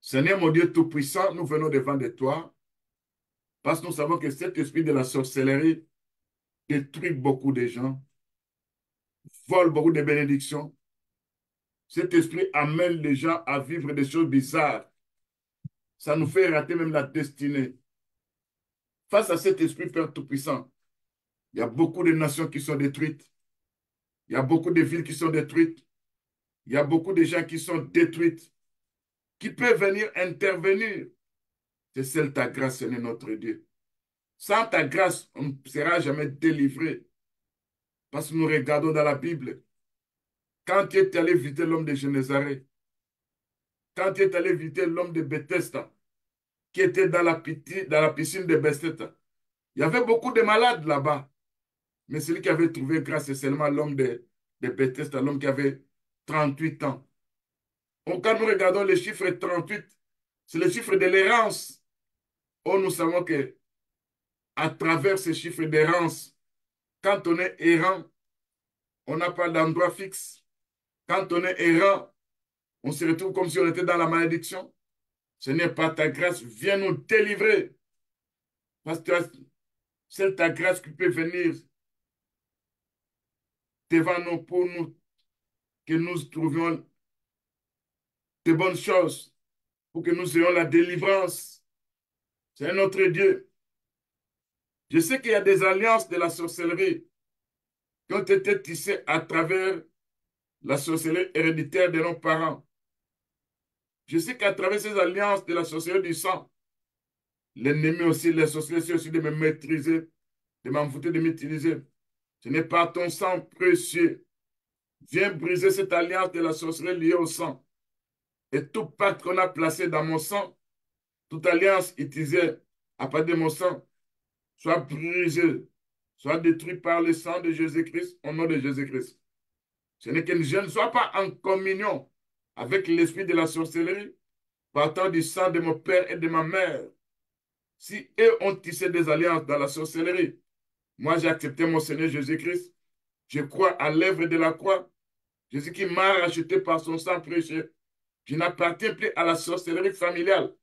Seigneur mon Dieu Tout-Puissant, nous venons devant de toi parce que nous savons que cet esprit de la sorcellerie détruit beaucoup de gens, vole beaucoup de bénédictions. Cet esprit amène les gens à vivre des choses bizarres. Ça nous fait rater même la destinée. Face à cet esprit, Père Tout-Puissant, il y a beaucoup de nations qui sont détruites. Il y a beaucoup de villes qui sont détruites. Il y a beaucoup de gens qui sont détruits, qui peuvent venir intervenir. C'est seule ta grâce, Seigneur notre Dieu. Sans ta grâce, on ne sera jamais délivré. Parce que nous regardons dans la Bible, quand tu es allé visiter l'homme de Génézareth, quand tu es allé visiter l'homme de Bethesda, qui était dans la piscine de Bethesda, il y avait beaucoup de malades là-bas. Mais celui qui avait trouvé grâce, c'est seulement l'homme de Bethesda, l'homme qui avait 38 ans. Donc, quand nous regardons le chiffre 38, c'est le chiffre de l'errance. Oh, nous savons que à travers ce chiffre d'errance, quand on est errant, on n'a pas d'endroit fixe. Quand on est errant, on se retrouve comme si on était dans la malédiction. Ce n'est pas ta grâce, viens nous délivrer. Parce que c'est ta grâce qui peut venir devant nous pour nous, que nous trouvions de bonnes choses, pour que nous ayons la délivrance. C'est notre Dieu. Je sais qu'il y a des alliances de la sorcellerie qui ont été tissées à travers la sorcellerie héréditaire de nos parents. Je sais qu'à travers ces alliances de la sorcellerie du sang, l'ennemi aussi, les sorciers essaient aussi de me maîtriser, de m'envoûter, de m'utiliser. Ce n'est pas ton sang précieux. Viens briser cette alliance de la sorcellerie liée au sang. Et tout pacte qu'on a placé dans mon sang, toute alliance utilisée à partir de mon sang, soit brisée, soit détruite par le sang de Jésus-Christ, au nom de Jésus-Christ. Ce n'est que je ne sois pas en communion avec l'esprit de la sorcellerie, partant du sang de mon père et de ma mère. Si eux ont tissé des alliances dans la sorcellerie, moi j'ai accepté mon Seigneur Jésus-Christ. Je crois à l'œuvre de la croix. Jésus qui m'a racheté par son sang précieux. Je n'appartiens plus à la sorcellerie familiale.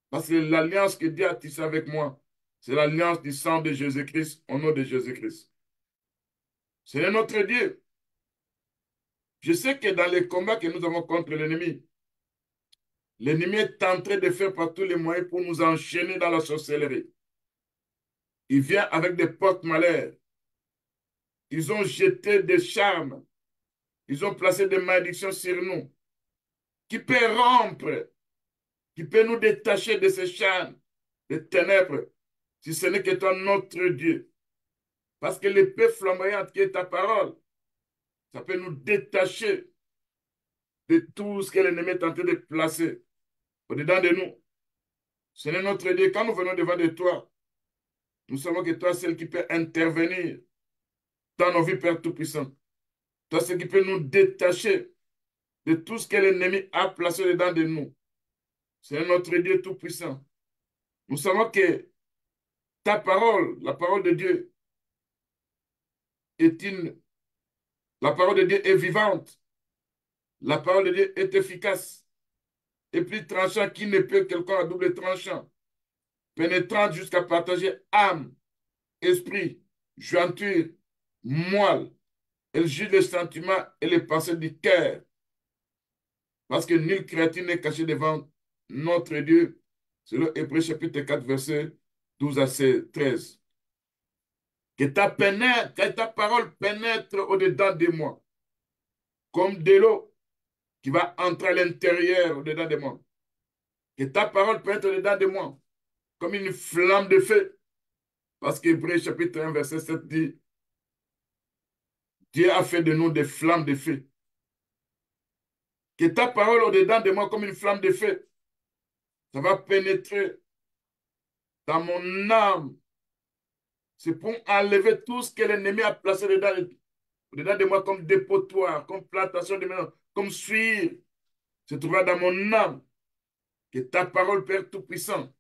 Parce que l'alliance que Dieu a tissée avec moi, c'est l'alliance du sang de Jésus-Christ, au nom de Jésus-Christ. C'est notre Dieu. Je sais que dans les combats que nous avons contre l'ennemi est en train de faire par tous les moyens pour nous enchaîner dans la sorcellerie. Il vient avec des porte-malheurs. Ils ont jeté des charmes. Ils ont placé des malédictions sur nous. Qui peut rompre, qui peut nous détacher de ces charmes, des ténèbres, si ce n'est que toi, notre Dieu. Parce que l'épée flamboyante qui est ta parole, ça peut nous détacher de tout ce que l'ennemi est en train de placer au-dedans de nous. Ce n'est notre Dieu. Quand nous venons devant de toi, nous savons que toi, c'est celle qui peut intervenir dans nos vies, Père Tout-Puissant. Toi, c'est qui peut nous détacher de tout ce que l'ennemi a placé dedans de nous. C'est notre Dieu Tout-Puissant. Nous savons que ta parole, la parole de Dieu, est une... La parole de Dieu est vivante. La parole de Dieu est efficace. Et plus tranchant qu'il ne peut quelqu'un à double tranchant. Pénétrante jusqu'à partager âme, esprit, jointure, moelle. Elle juge les sentiments et les pensées du cœur. Parce que nulle créature n'est cachée devant notre Dieu. Selon Hébreux chapitre 4, verset 12 à 13. Que ta parole pénètre au-dedans de moi, comme de l'eau qui va entrer à l'intérieur au-dedans de moi. Que ta parole pénètre au-dedans de moi, comme une flamme de feu. Parce qu'Hébreux chapitre 1, verset 7 dit, Dieu a fait de nous des flammes de feu. Que ta parole au-dedans de moi comme une flamme de feu. Ça va pénétrer dans mon âme. C'est pour enlever tout ce que l'ennemi a placé dedans de moi comme dépotoir, comme plantation de maison, comme suie. Se trouvera dans mon âme. Que ta parole, Père Tout-Puissant,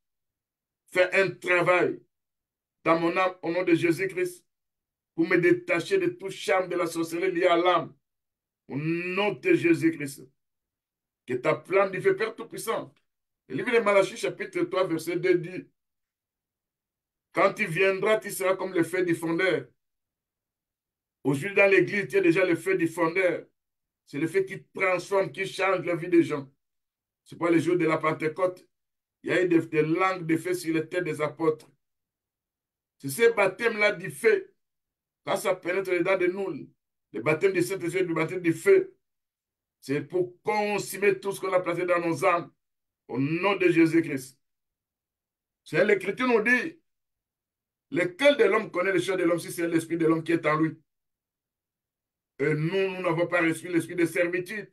fait un travail dans mon âme au nom de Jésus-Christ pour me détacher de tout charme de la sorcellerie liée à l'âme. Au nom de Jésus-Christ. Que ta flamme du feu, Père Tout-Puissant, Le livre de Malachie, chapitre 3, verset 2 dit, quand tu viendras, tu seras comme le feu diffondeur. Aujourd'hui, dans l'église, tu as déjà le feu diffondeur. C'est le feu qui transforme, qui change la vie des gens. C'est pas le jour de la Pentecôte. Il y a eu des langues de feu sur les têtes des apôtres. C'est ce baptême-là du feu. Quand ça pénètre dedans de nous, le baptême du Saint-Esprit, le baptême du feu, c'est pour consumer tout ce qu'on a placé dans nos âmes au nom de Jésus-Christ. C'est l'Écriture nous dit, lequel de l'homme connaît le choix de l'homme si c'est l'esprit de l'homme qui est en lui. Et nous n'avons pas reçu l'esprit de servitude.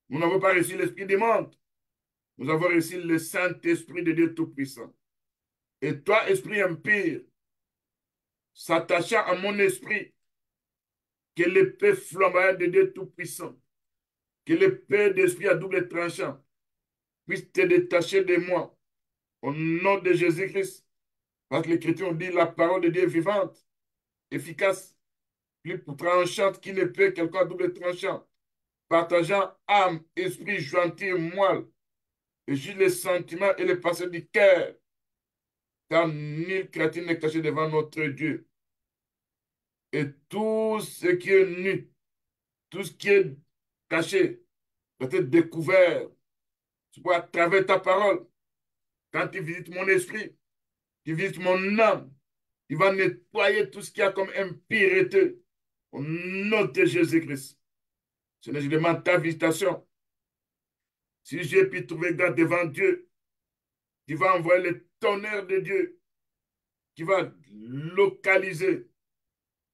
Nous n'avons pas reçu l'esprit de monde. Nous avons reçu le Saint-Esprit de Dieu Tout-Puissant. Et toi, esprit impur, s'attachant à mon esprit, que l'épée flamboyante de Dieu Tout-Puissant, que l'épée d'esprit à double tranchant puisse te détacher de moi, au nom de Jésus-Christ. Parce que l'Écriture dit la parole de Dieu est vivante, efficace, plus tranchante qu'une épée, quelqu'un à double tranchant, partageant âme, esprit, jointure, moelle, et juste les sentiments et les pensées du cœur, car nulle créature n'est cachée devant notre Dieu. Et tout ce qui est nu, tout ce qui est caché, doit être découvert. Tu peux à travers ta parole. Quand tu visites mon esprit, tu visites mon âme, tu vas nettoyer tout ce qu'il y a comme impureté. Au nom de Jésus-Christ. Seigneur, je demande ta visitation. Si j'ai pu trouver grâce devant Dieu, tu vas envoyer le tonnerre de Dieu qui va localiser,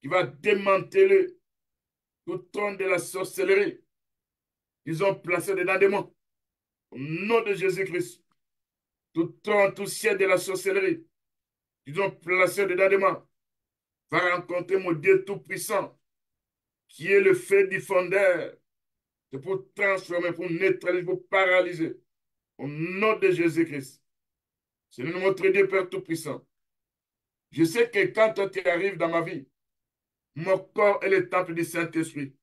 qui va démanteler tout trône de la sorcellerie. Ils ont placé dedans des mots. Au nom de Jésus-Christ. Tout trône, tout ciel de la sorcellerie. Ils ont placé dedans des mots. Va rencontrer mon Dieu Tout-Puissant, qui est le feu diffondeur. C'est pour transformer, pour neutraliser, pour paralyser. Au nom de Jésus-Christ. C'est notre Dieu Père Tout-Puissant. Je sais que quand toi tu arrives dans ma vie, mon corps est le temple du Saint-Esprit.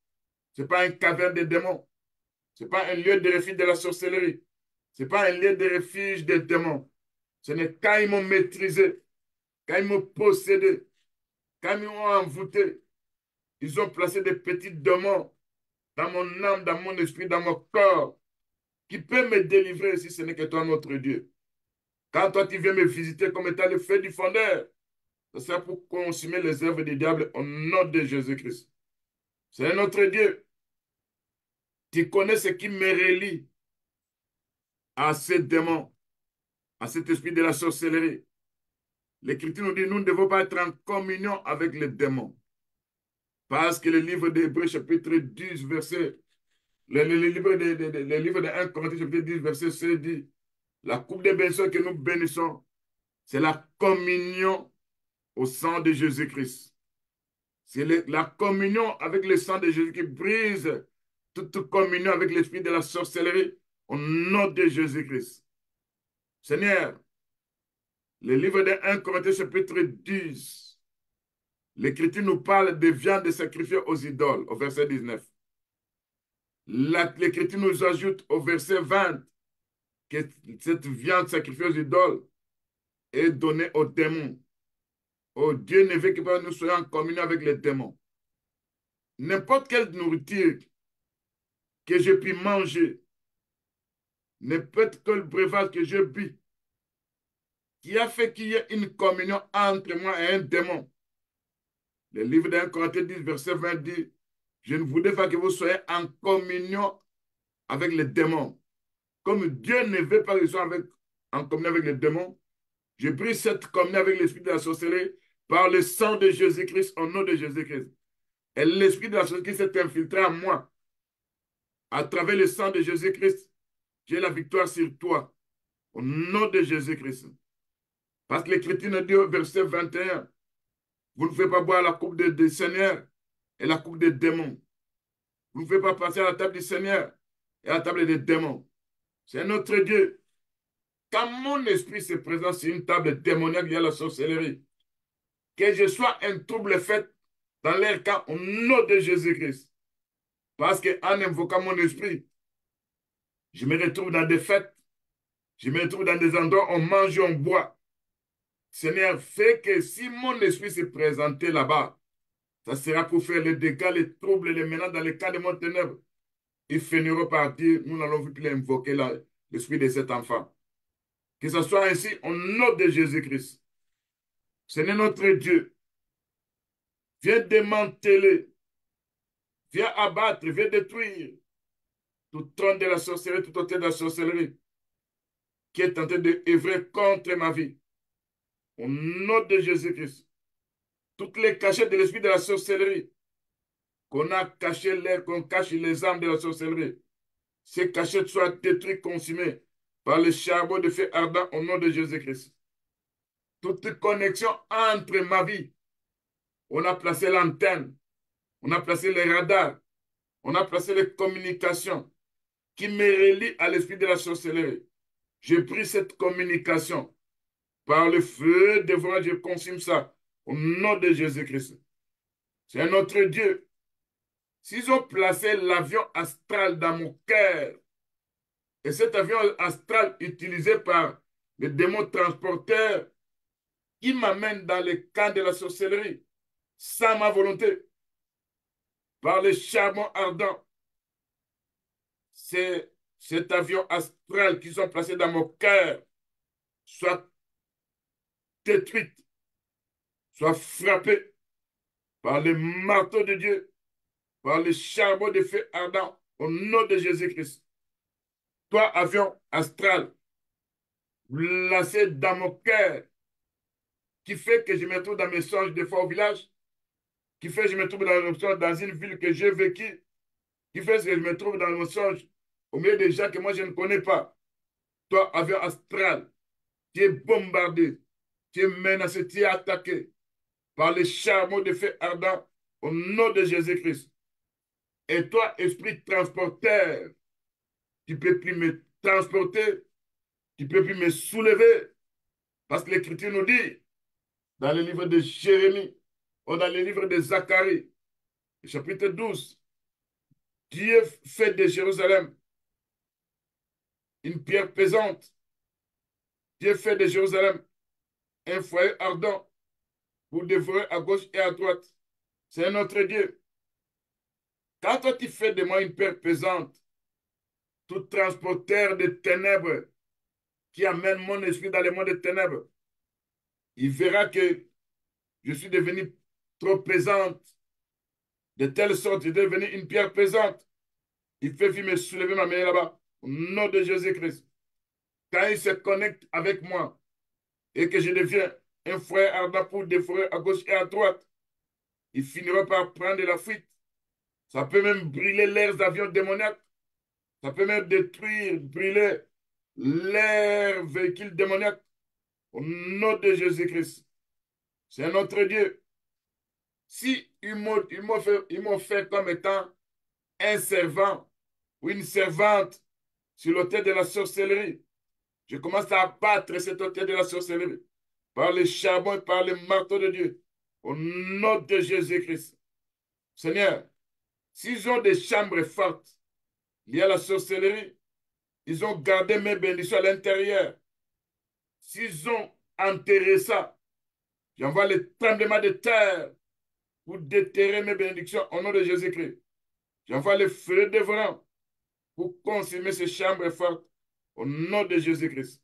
Ce n'est pas une caverne de démons. Ce n'est pas un lieu de refuge de la sorcellerie. Ce n'est pas un lieu de refuge des démons. Ce n'est quand ils m'ont maîtrisé, quand ils m'ont possédé, quand ils m'ont envoûté. Ils ont placé des petits démons dans mon âme, dans mon esprit, dans mon corps, qui peut me délivrer si ce n'est que toi, notre Dieu. Quand toi, tu viens me visiter comme étant le feu du fondeur, ce sera pour consumer les œuvres du diable au nom de Jésus-Christ. C'est notre Dieu. Tu connais ce qui me relie à ces démons, à cet esprit de la sorcellerie. L'Écriture nous dit, nous ne devons pas être en communion avec les démons. Parce que le livre d'Hébreux, chapitre 10, verset, le livre de 1 Corinthiens, chapitre 10, verset 16 dit, la coupe des bénédictions que nous bénissons, c'est la communion au sang de Jésus-Christ. C'est la communion avec le sang de Jésus qui brise toute communion avec l'esprit de la sorcellerie au nom de Jésus-Christ. Seigneur, le livre de 1 Corinthiens chapitre 10, l'Écriture nous parle de viande sacrifiée aux idoles, au verset 19. L'Écriture nous ajoute au verset 20 que cette viande sacrifiée aux idoles est donnée aux démons. Oh, Dieu ne veut que nous soyons en communion avec les démons. N'importe quelle nourriture que je puis manger ne peut être que le breuvage que je bu qui a fait qu'il y ait une communion entre moi et un démon. Le livre d'1 Corinthiens 10, verset 20 dit, je ne voudrais pas que vous soyez en communion avec les démons. Comme Dieu ne veut pas que vous soyez en communion avec les démons, je prie cette communion avec l'esprit de la sorcellerie par le sang de Jésus-Christ, au nom de Jésus-Christ. Et l'esprit de la sorcellerie s'est infiltré en moi. À travers le sang de Jésus-Christ, j'ai la victoire sur toi. Au nom de Jésus-Christ. Parce que l'Écriture nous dit au verset 21, vous ne pouvez pas boire la coupe du Seigneur et la coupe des démons. Vous ne pouvez pas passer à la table du Seigneur et à la table des démons. C'est notre Dieu. Quand mon esprit se présente sur une table démoniaque, il y a la sorcellerie. Que je sois un trouble fait dans leur camp au nom de Jésus-Christ. Parce qu'en invoquant mon esprit, je me retrouve dans des fêtes. Je me trouve dans des endroits où on mange, on boit. Seigneur, fais que si mon esprit se présentait là-bas, ça sera pour faire les dégâts, les troubles, les menaces dans les cas de mon ténèbre. Ils finiront par dire, nous n'allons plus invoquer l'esprit de cet enfant. Que ce soit ainsi au nom de Jésus-Christ. Seigneur notre Dieu, viens démanteler, viens abattre, viens détruire tout trône de la sorcellerie, tout autel de la sorcellerie qui est en train d'œuvrer contre ma vie. Au nom de Jésus-Christ. Toutes les cachettes de l'esprit de la sorcellerie, qu'on a caché l'air, qu'on cache les armes de la sorcellerie, ces cachettes soient détruites, consumées par le charbon de feu ardent au nom de Jésus-Christ. Toute connexion entre ma vie, on a placé l'antenne, on a placé les radars, on a placé les communications qui me relient à l'esprit de la sorcellerie. J'ai pris cette communication par le feu de voix, je consume ça au nom de Jésus-Christ. C'est notre Dieu. S'ils ont placé l'avion astral dans mon cœur, et cet avion astral utilisé par les démons transporteurs, qui m'amène dans le camp de la sorcellerie, sans ma volonté, par les charbons ardents, c'est cet avion astral qu'ils ont placé dans mon cœur, soit détruite, soit frappée par le marteau de Dieu, par le charbon de feu ardent, au nom de Jésus-Christ. Toi, avion astral, placé dans mon cœur, qui fait que je me trouve dans mes songes des fois au village, qui fait que je me trouve dans une ville que j'ai vécue, qui fait que je me trouve dans mon songe au milieu des gens que moi je ne connais pas. Toi, avion astral, tu es bombardé, tu es menacé, tu es attaqué par les charbons de feu ardent au nom de Jésus-Christ. Et toi, esprit transporteur, tu ne peux plus me transporter, tu ne peux plus me soulever, parce que l'Écriture nous dit, dans le livre de Jérémie, ou dans le livre de Zacharie, chapitre 12, Dieu fait de Jérusalem une pierre pesante. Dieu fait de Jérusalem un foyer ardent pour dévorer à gauche et à droite. C'est notre Dieu. Quand toi tu fais de moi une pierre pesante, tout transporteur de ténèbres qui amène mon esprit dans le monde des ténèbres, il verra que je suis devenu trop pesante, de telle sorte que je suis devenu une pierre pesante. Il fait me soulever, m'amener là-bas, au nom de Jésus-Christ. Quand il se connecte avec moi et que je deviens un foyer ardent pour dévorer à gauche et à droite, il finira par prendre la fuite. Ça peut même brûler leurs avions démoniaques. Ça peut même détruire, brûler leurs véhicules démoniaques. Au nom de Jésus-Christ. C'est notre Dieu. Si ils m'ont fait comme étant un servant ou une servante sur l'autel de la sorcellerie, je commence à abattre cet autel de la sorcellerie par les charbons et par les marteaux de Dieu. Au nom de Jésus-Christ. Seigneur, s'ils ont des chambres fortes liées à la sorcellerie, ils ont gardé mes bénédictions à l'intérieur. S'ils ont enterré ça, j'envoie le tremblement de terre pour déterrer mes bénédictions au nom de Jésus-Christ. J'envoie le feu dévorant pour consumer ces chambres fortes au nom de Jésus-Christ.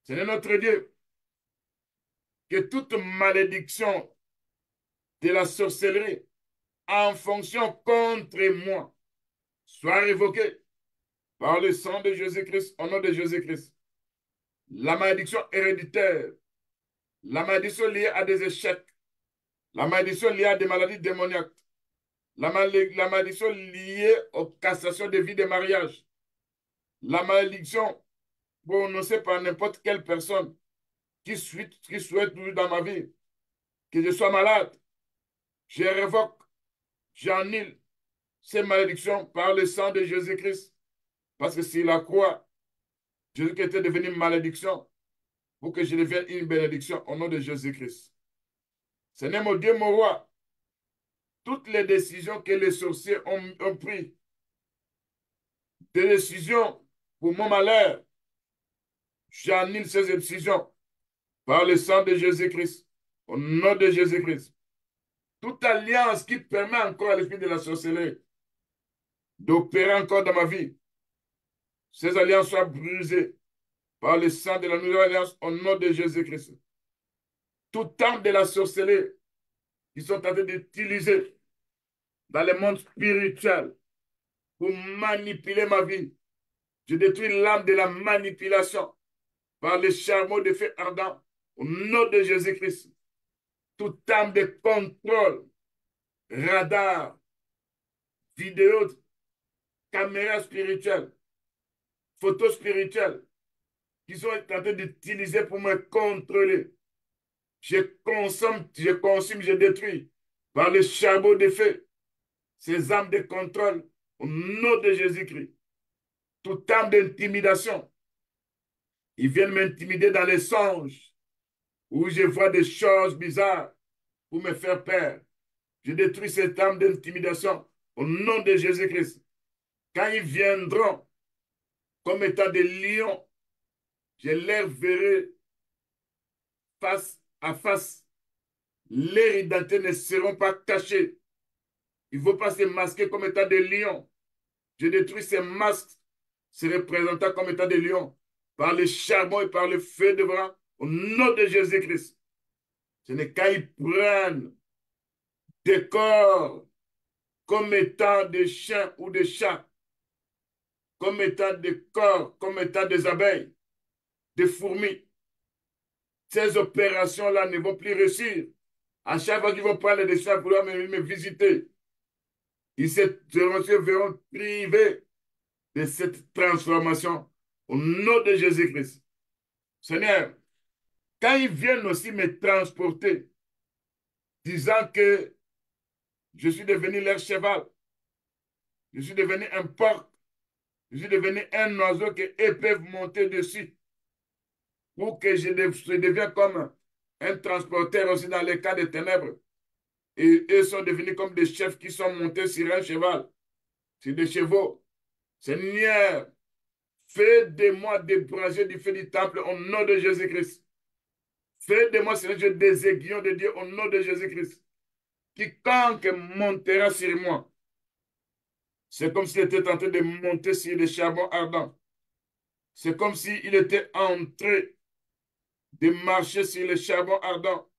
Seigneur notre Dieu, que toute malédiction de la sorcellerie en fonction contre moi soit révoquée par le sang de Jésus-Christ au nom de Jésus-Christ. La malédiction héréditaire, la malédiction liée à des échecs, la malédiction liée à des maladies démoniaques, la malédiction liée aux cassations de vie de mariage, la malédiction prononcée par n'importe quelle personne qui souhaite toujours dans ma vie que je sois malade, je révoque, j'annule ces malédictions par le sang de Jésus-Christ. Parce que si la croix, Jésus qui était devenu une malédiction pour que je devienne une bénédiction au nom de Jésus-Christ. Seigneur mon Dieu, mon roi, toutes les décisions que les sorciers ont prises, des décisions pour mon malheur, J'annule ces excisions par le sang de Jésus-Christ. Au nom de Jésus-Christ. Toute alliance qui permet encore à l'esprit de la sorcellerie d'opérer encore dans ma vie, ces alliances soient brisées par le sang de la nouvelle alliance au nom de Jésus-Christ. Tout arme de la sorcellerie qui sont en train d'utiliser dans le monde spirituel pour manipuler ma vie, je détruis l'âme de la manipulation par les charbons de feu ardent au nom de Jésus-Christ. Toute arme de contrôle, radar, vidéo, caméra spirituelle, photo spirituelle, qui sont en train d'utiliser pour me contrôler. Je consume, je détruis par les charbons de feu ces armes de contrôle au nom de Jésus-Christ. Toute arme d'intimidation, ils viennent m'intimider dans les songes où je vois des choses bizarres pour me faire peur. Je détruis cette arme d'intimidation au nom de Jésus-Christ. Quand ils viendront comme étant des lions, je les verrai face à face. Leurs identités ne seront pas cachées. Il ne faut pas se masquer comme étant des lions. Je détruis ces masques, ces représentants comme étant des lions, par le charbon et par le feu de bras, au nom de Jésus-Christ. Ce n'est quand ils prennent des corps comme étant des chiens ou des chats, comme étant des corps, comme étant des abeilles, des fourmis. Ces opérations-là ne vont plus réussir. À chaque fois qu'ils vont prendre des chiens pour me visiter, ils se verront privés de cette transformation au nom de Jésus-Christ. Seigneur, quand ils viennent aussi me transporter, disant que je suis devenu leur cheval, je suis devenu un porc, je suis devenu un oiseau qu'eux peuvent monter dessus, pour que je devienne comme un transporteur aussi dans les cas des ténèbres. Et eux sont devenus comme des chefs qui sont montés sur un cheval, sur des chevaux. Seigneur, fais de moi des brasiers du feu du temple au nom de Jésus-Christ. Fais de moi, Seigneur, des aiguillons de Dieu au nom de Jésus-Christ. Quiconque montera sur moi, c'est comme s'il était en train de monter sur les charbons ardents. C'est comme s'il était en train de marcher sur les charbons ardents.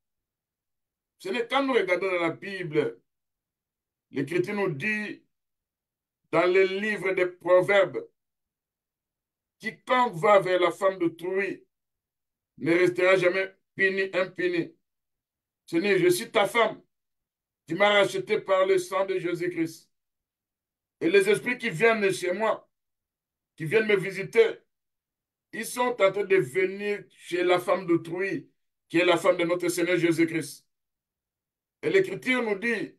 Ce n'est quand nous regardons dans la Bible, l'Écriture nous dit dans le livre des Proverbes, quiconque va vers la femme d'autrui ne restera jamais impuni. Seigneur, je suis ta femme. Tu m'as racheté par le sang de Jésus-Christ. Et les esprits qui viennent chez moi, qui viennent me visiter, ils sont en train de venir chez la femme d'autrui, qui est la femme de notre Seigneur Jésus-Christ. Et l'Écriture nous dit,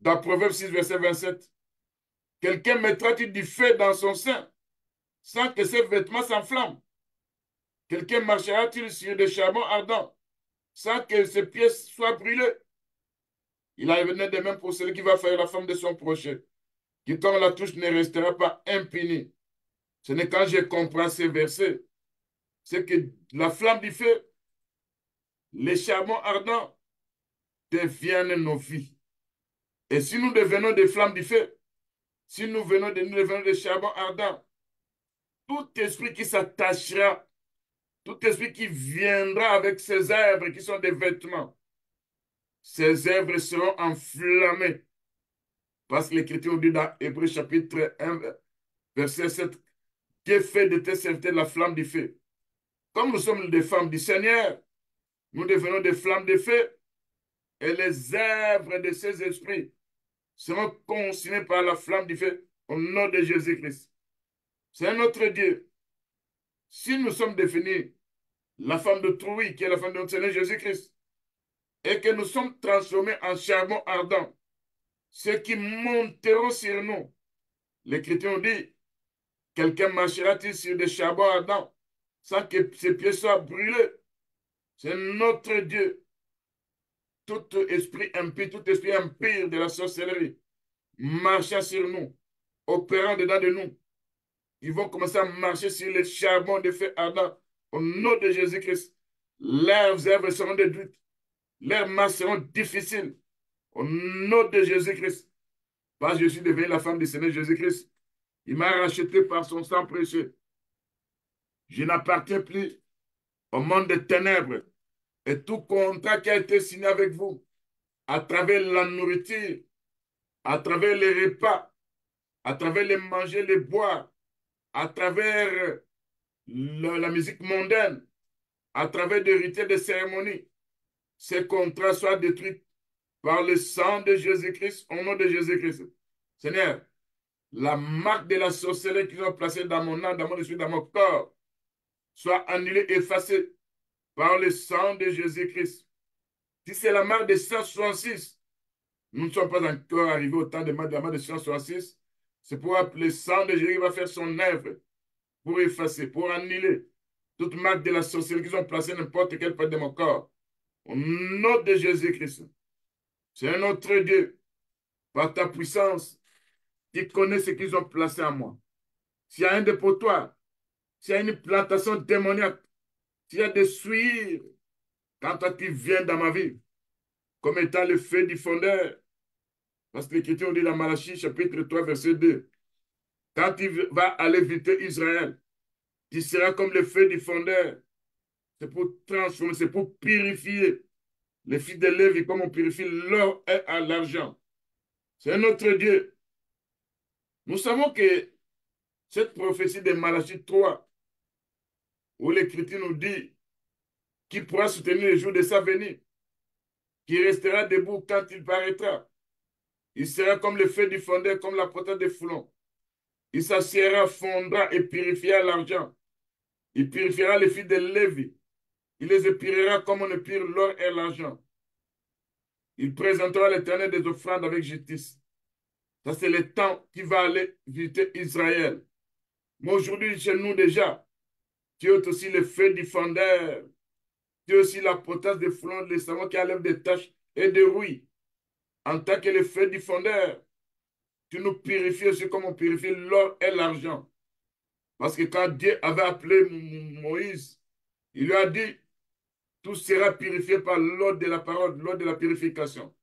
dans Proverbe 6, verset 27, quelqu'un mettra-t-il du feu dans son sein sans que ses vêtements s'enflamment? Quelqu'un marchera-t-il sur des charbons ardents sans que ses pieds soient brûlés? Il en est de même pour celui qui va faire la femme de son prochain. Quiconque la touche ne restera pas impuni. Ce n'est quand je comprends ces versets, c'est que la flamme du feu, les charbons ardents deviennent nos vies. Et si nous devenons des flammes du feu, si nous devenons des charbons ardents, tout esprit qui s'attachera, tout esprit qui viendra avec ses œuvres qui sont des vêtements, ces œuvres seront enflammées. Parce que l'Écriture nous dit dans Hébreux chapitre 1, verset 7, Dieu fait de tes serviteurs la flamme du feu. Comme nous sommes des femmes du Seigneur, nous devenons des flammes de feu et les œuvres de ces esprits seront consumées par la flamme du feu au nom de Jésus-Christ. C'est notre Dieu. Si nous sommes définis la femme de Trouille, qui est la femme de notre Seigneur Jésus-Christ, et que nous sommes transformés en charbon ardent, ceux qui monteront sur nous, l'Écriture nous dit, quelqu'un marchera-t-il sur des charbons ardents sans que ses pieds soient brûlés? C'est notre Dieu. Tout esprit impie, tout esprit impire de la sorcellerie, marchant sur nous, opérant dedans de nous, Ils vont commencer à marcher sur les charbons de feu ardent. Au nom de Jésus-Christ, leurs œuvres seront détruites. Leurs marches seront difficiles. Au nom de Jésus-Christ. Parce que je suis devenu la femme du Seigneur Jésus-Christ. Il m'a racheté par son sang précieux. Je n'appartiens plus au monde des ténèbres. Et tout contrat qui a été signé avec vous, à travers la nourriture, à travers les repas, à travers les manger, les boire, à travers la musique mondaine, à travers des rituels, des cérémonies, ces contrats soient détruits par le sang de Jésus-Christ, au nom de Jésus-Christ. Seigneur, la marque de la sorcellerie qu'ils ont placée dans mon âme, dans mon esprit, dans mon corps, soit annulée, effacée par le sang de Jésus-Christ. Si c'est la marque de 166, nous ne sommes pas encore arrivés au temps de la marque de 166. C'est pour le sang de Jésus qui va faire son œuvre, pour effacer, pour annuler toute marque de la sorcellerie qu'ils ont placée n'importe quelle part de mon corps. Au nom de Jésus-Christ. C'est un autre Dieu, par ta puissance, qui connaît ce qu'ils ont placé en moi. S'il y a un dépotoir, s'il y a une plantation démoniaque, s'il y a des souillures, quand toi tu viens dans ma vie, comme étant le feu du fondeur, parce que l'Écriture dit dans Malachie, chapitre 3, verset 2, quand tu vas aller visiter Israël, tu seras comme le feu du fondeur. C'est pour transformer, c'est pour purifier les fils de Lévi, comme on purifie l'or et l'argent. C'est un autre Dieu. Nous savons que cette prophétie de Malachie 3, où l'Écriture nous dit qu'il pourra soutenir le jour de sa venue, qui restera debout quand il paraîtra. Il sera comme le feu du fondeur, comme la potence des foulons. Il s'assiera, fondra et purifiera l'argent. Il purifiera les fils de Lévi. Il les épurera comme on épure l'or et l'argent. Il présentera à l'Éternel des offrandes avec justice. Ça, c'est le temps qui va aller visiter Israël. Mais aujourd'hui, chez nous déjà, tu es aussi le feu du fondeur. Tu es aussi la potence des foulons, les savons qui enlèvent des taches et des rouilles. En tant que le feu du fondeur, tu nous purifies aussi comme on purifie l'or et l'argent. Parce que quand Dieu avait appelé Moïse, il lui a dit, tout sera purifié par l'eau de la parole, l'eau de la purification.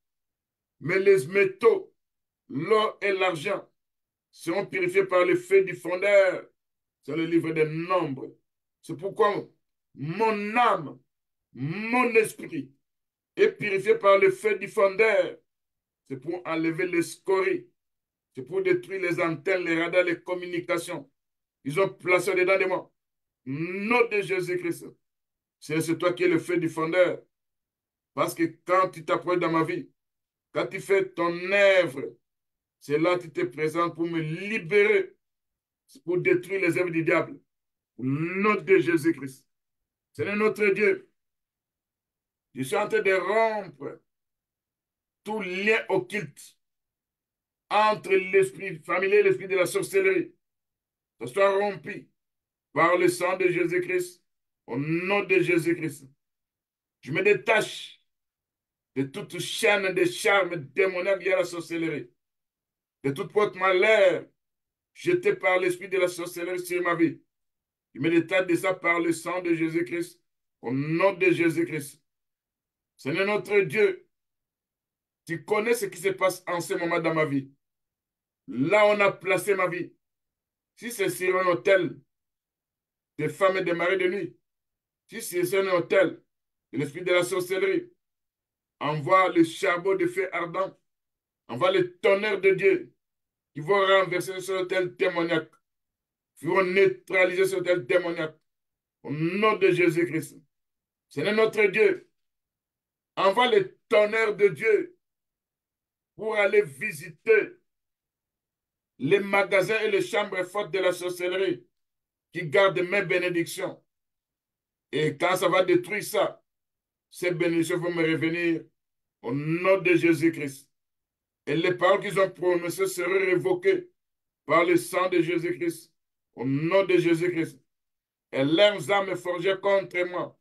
Mais les métaux, l'or et l'argent, seront purifiés par le feu du fondeur. C'est le livre des Nombres. C'est pourquoi mon âme, mon esprit est purifié par le feu du fondeur. C'est pour enlever les scories. C'est pour détruire les antennes, les radars, les communications. Ils ont placé dedans de moi. Nom de Jésus-Christ. C'est toi qui es le feu du fondeur. Parce que quand tu t'approches dans ma vie, quand tu fais ton œuvre, c'est là que tu te présentes pour me libérer, pour détruire les œuvres du diable. Au nom de Jésus-Christ. C'est notre Dieu. Je suis en train de rompre tout lien occulte entre l'esprit familier et l'esprit de la sorcellerie. Ça soit rompu par le sang de Jésus-Christ, au nom de Jésus-Christ. Je me détache de toute chaîne de charme démoniaque liée à la sorcellerie, de toute porte malheur jetée par l'esprit de la sorcellerie sur ma vie. Je me détache de ça par le sang de Jésus-Christ, au nom de Jésus-Christ. Seigneur notre Dieu, tu connais ce qui se passe en ce moment dans ma vie. Là, on a placé ma vie. Si c'est sur un hôtel des femmes et des maris de nuit, si c'est sur un hôtel de l'esprit de la sorcellerie, envoie le charbon de feu ardent, envoie le tonnerre de Dieu qui va renverser ce hôtel démoniaque, qui vont neutraliser ce hôtel démoniaque. Au nom de Jésus-Christ. Seigneur notre Dieu, envoie le tonnerre de Dieu pour aller visiter les magasins et les chambres fortes de la sorcellerie qui gardent mes bénédictions. Et quand ça va détruire ça, ces bénédictions vont me revenir au nom de Jésus-Christ. Et les paroles qu'ils ont prononcées seraient révoquées par le sang de Jésus-Christ, au nom de Jésus-Christ. Et leurs armes forgées contre moi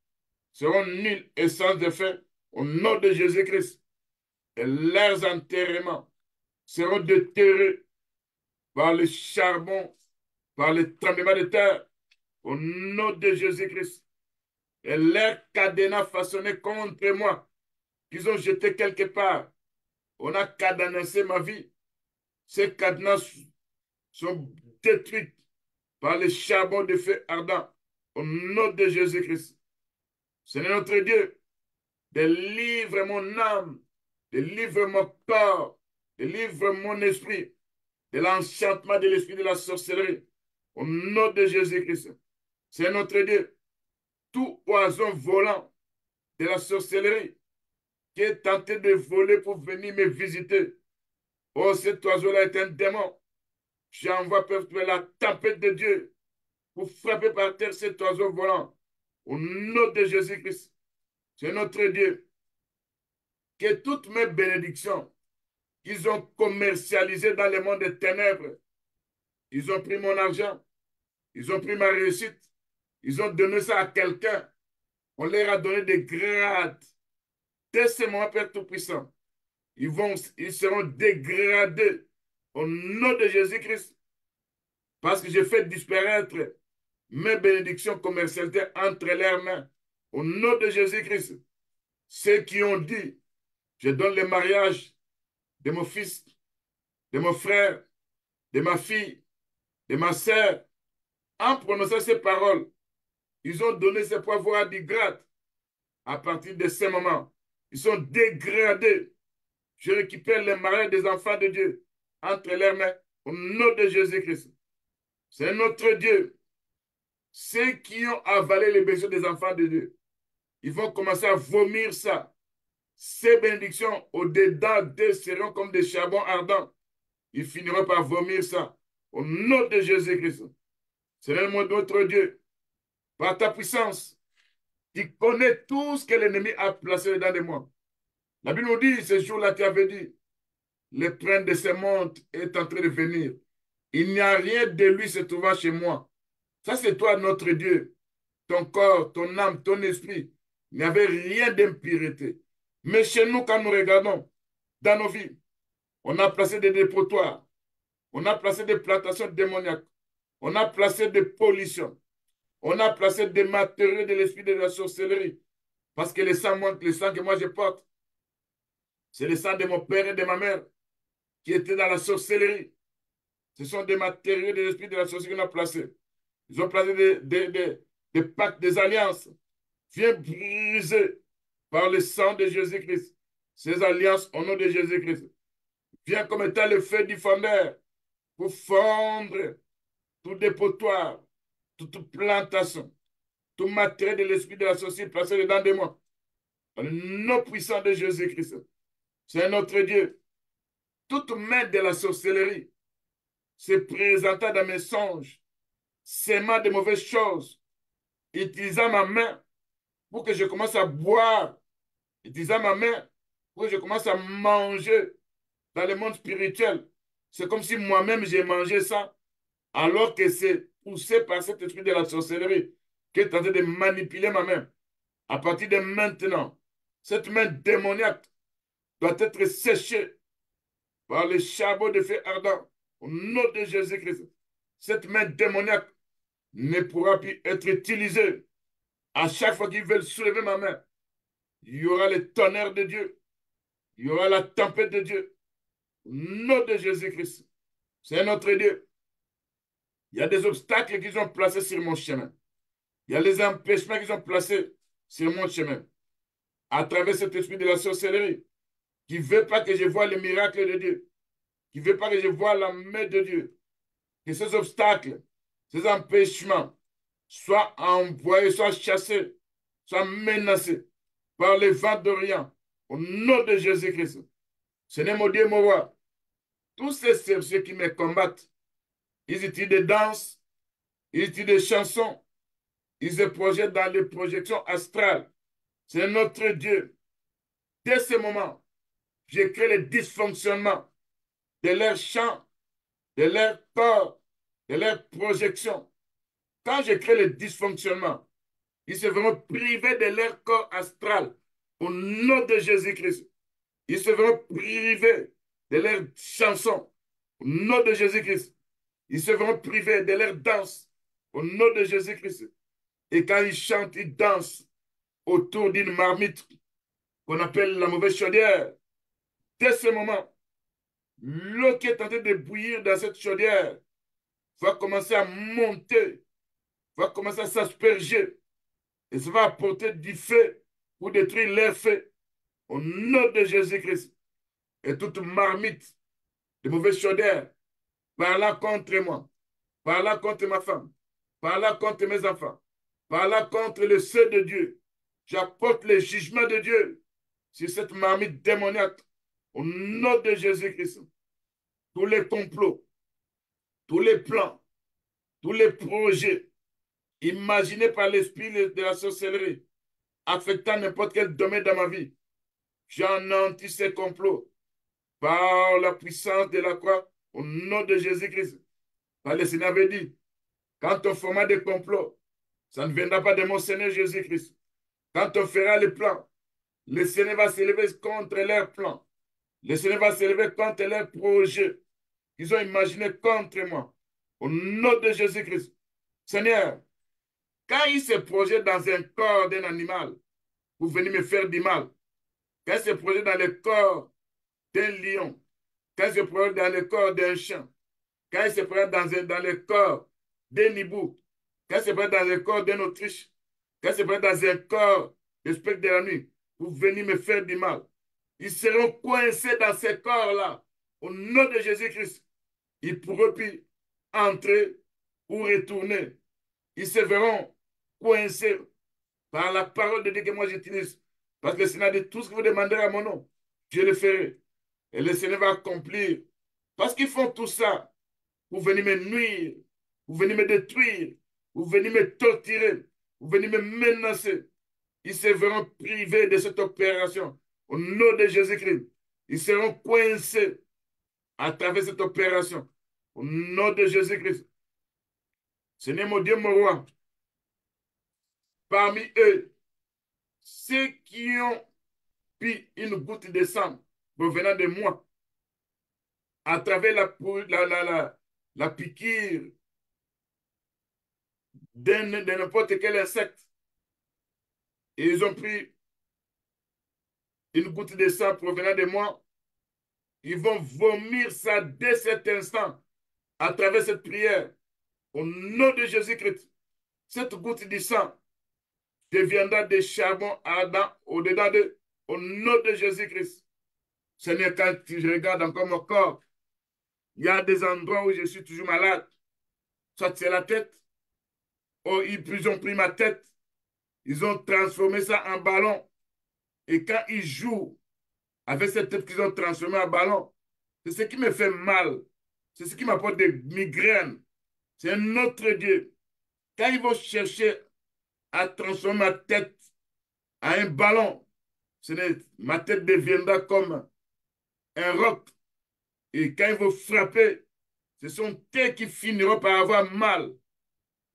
seront nulles et sans effet, au nom de Jésus-Christ. Et leurs enterrements seront déterrés par le charbon par le tremblement de terre, au nom de Jésus-Christ. Et leurs cadenas façonnés contre moi, qu'ils ont jeté quelque part, on a cadenassé ma vie. Ces cadenas sont détruits par le charbon de feu ardent, au nom de Jésus-Christ. Seigneur notre Dieu, délivre mon âme, délivre mon corps, délivre mon esprit de l'enchantement de l'esprit de la sorcellerie. Au nom de Jésus-Christ. C'est notre Dieu. Tout oiseau volant de la sorcellerie qui est tenté de voler pour venir me visiter. Oh, cet oiseau-là est un démon. J'envoie la tempête de Dieu pour frapper par terre cet oiseau volant. Au nom de Jésus-Christ. C'est notre Dieu. Que toutes mes bénédictions qu'ils ont commercialisées dans le monde des ténèbres, ils ont pris mon argent, ils ont pris ma réussite, ils ont donné ça à quelqu'un. On leur a donné des grades. Dès ce moment, Père Tout-Puissant, ils seront dégradés au nom de Jésus-Christ parce que j'ai fait disparaître mes bénédictions commercialisées entre leurs mains. Au nom de Jésus-Christ, ceux qui ont dit, je donne le mariage de mon fils, de mon frère, de ma fille, de ma sœur, en prononçant ces paroles, ils ont donné ces pouvoirs du grade. À partir de ce moment, ils sont dégradés. Je récupère le mariage des enfants de Dieu entre leurs mains au nom de Jésus-Christ. C'est notre Dieu. Ceux qui ont avalé les blessures des enfants de Dieu, ils vont commencer à vomir ça. Ces bénédictions au-dedans d'eux seront comme des charbons ardents. Ils finiront par vomir ça. Au nom de Jésus-Christ. C'est notre Dieu. Par ta puissance, tu connais tout ce que l'ennemi a placé dedans de moi. La Bible nous dit, ce jour-là, tu avais dit, le prince de ce monde est en train de venir. Il n'y a rien de lui se trouvant chez moi. Ça, c'est toi, notre Dieu. Ton corps, ton âme, ton esprit. Il n'y avait rien d'impureté. Mais chez nous, quand nous regardons dans nos vies, on a placé des dépotoirs. On a placé des plantations démoniaques. On a placé des pollutions. On a placé des matériaux de l'esprit de la sorcellerie. Parce que le sang que moi je porte, c'est le sang de mon père et de ma mère qui étaient dans la sorcellerie. Ce sont des matériaux de l'esprit de la sorcellerie qu'on a placés. Ils ont placé des pactes, des alliances. Viens briser par le sang de Jésus-Christ ces alliances au nom de Jésus-Christ. Viens comme étant le feu du fondeur pour fondre tout dépotoir, toute plantation, tout matériel de l'esprit de la sorcellerie placé dedans de moi. Dans le nom puissant de Jésus-Christ. C'est notre Dieu. Toute main de la sorcellerie se présentant dans mes songes, sémant de mauvaises choses, utilisant ma main pour que je commence à boire, utilisant ma main pour que je commence à manger dans le monde spirituel. C'est comme si moi-même j'ai mangé ça, alors que c'est poussé par cet esprit de la sorcellerie qui est en train de manipuler ma main. À partir de maintenant, cette main démoniaque doit être séchée par le charbon de feu ardent au nom de Jésus-Christ. Cette main démoniaque ne pourra plus être utilisée. À chaque fois qu'ils veulent soulever ma main, il y aura le tonnerre de Dieu. Il y aura la tempête de Dieu. Au nom de Jésus-Christ. C'est notre Dieu. Il y a des obstacles qu'ils ont placés sur mon chemin. Il y a les empêchements qu'ils ont placés sur mon chemin. À travers cet esprit de la sorcellerie, qui ne veut pas que je voie le miracle de Dieu, qui ne veut pas que je voie la main de Dieu. Que ces obstacles, ces empêchements soient envoyés, soient chassés, soient menacés par les vents d'Orient. Au nom de Jésus-Christ. Seigneur mon Dieu, mon roi, tous ces sorciers qui me combattent, ils utilisent des danses, ils utilisent des chansons, ils se projettent dans les projections astrales. C'est notre Dieu. Dès ce moment, j'ai créé le dysfonctionnement de leur chant, de leur corps, de leur projection. Quand je crée le dysfonctionnement, ils se verront privés de leur corps astral au nom de Jésus-Christ. Ils se verront privés de leurs chansons au nom de Jésus-Christ. Ils se verront privés de leur danse au nom de Jésus-Christ. Et quand ils chantent, ils dansent autour d'une marmite qu'on appelle la mauvaise chaudière. Dès ce moment, l'eau qui est en train de bouillir dans cette chaudière va commencer à monter, va commencer à s'asperger et ça va apporter du feu pour détruire l'air feu au nom de Jésus-Christ. Et toute marmite de mauvaise chaudière parlant contre moi, parlant contre ma femme, parlant contre mes enfants, parlant contre le sein de Dieu, j'apporte le jugement de Dieu sur cette marmite démoniaque au nom de Jésus-Christ. Tous les complots, tous les plans, tous les projets imaginés par l'esprit de la sorcellerie affectant n'importe quel domaine dans ma vie, j'anéantis ces complots par la puissance de la croix au nom de Jésus-Christ. Par le Seigneur avait dit, quand on fera des complots, ça ne viendra pas de mon Seigneur Jésus-Christ. Quand on fera les plans, le Seigneur va s'élever contre leurs plans. Le Seigneur va s'élever contre leurs projets qu'ils ont imaginés contre moi. Au nom de Jésus-Christ. Seigneur, quand il se projette dans un corps d'un animal pour venir me faire du mal, quand il se projette dans le corps d'un lion, quand il se projette dans le corps d'un chien, quand il se projette dans le corps d'un hibou, quand il se projette dans le corps d'un autruche, quand il se projette dans un corps de spectre de la nuit pour venir me faire du mal, ils seront coincés dans ces corps-là. Au nom de Jésus-Christ, ils pourront plus entrer ou retourner. Ils se verront coincés par la parole de Dieu que moi j'utilise. Parce que le Seigneur dit tout ce que vous demanderez à mon nom, je le ferai. Et le Seigneur va accomplir. Parce qu'ils font tout ça pour venir me nuire, pour venir me détruire, pour venir me torturer, pour venir me menacer. Ils se verront privés de cette opération. Au nom de Jésus-Christ, ils seront coincés à travers cette opération. Au nom de Jésus-Christ. Seigneur mon Dieu, mon roi, parmi eux, ceux qui ont pris une goutte de sang provenant de moi, à travers la piqûre de n'importe quel insecte, et ils ont pris une goutte de sang provenant de moi, ils vont vomir ça dès cet instant, à travers cette prière, au nom de Jésus-Christ. Cette goutte de sang deviendra des charbons ardents au-dedans d'eux, au nom de Jésus-Christ. Seigneur, quand je regarde encore mon corps, il y a des endroits où je suis toujours malade. Soit c'est la tête, ou ils ont pris ma tête, ils ont transformé ça en ballon. Et quand ils jouent avec cette tête qu'ils ont transformée en ballon, c'est ce qui me fait mal. C'est ce qui m'apporte des migraines. C'est un autre Dieu. Quand ils vont chercher à transformer ma tête en un ballon, ma tête deviendra comme un roc. Et quand ils vont frapper, ce sont eux qui finiront par avoir mal.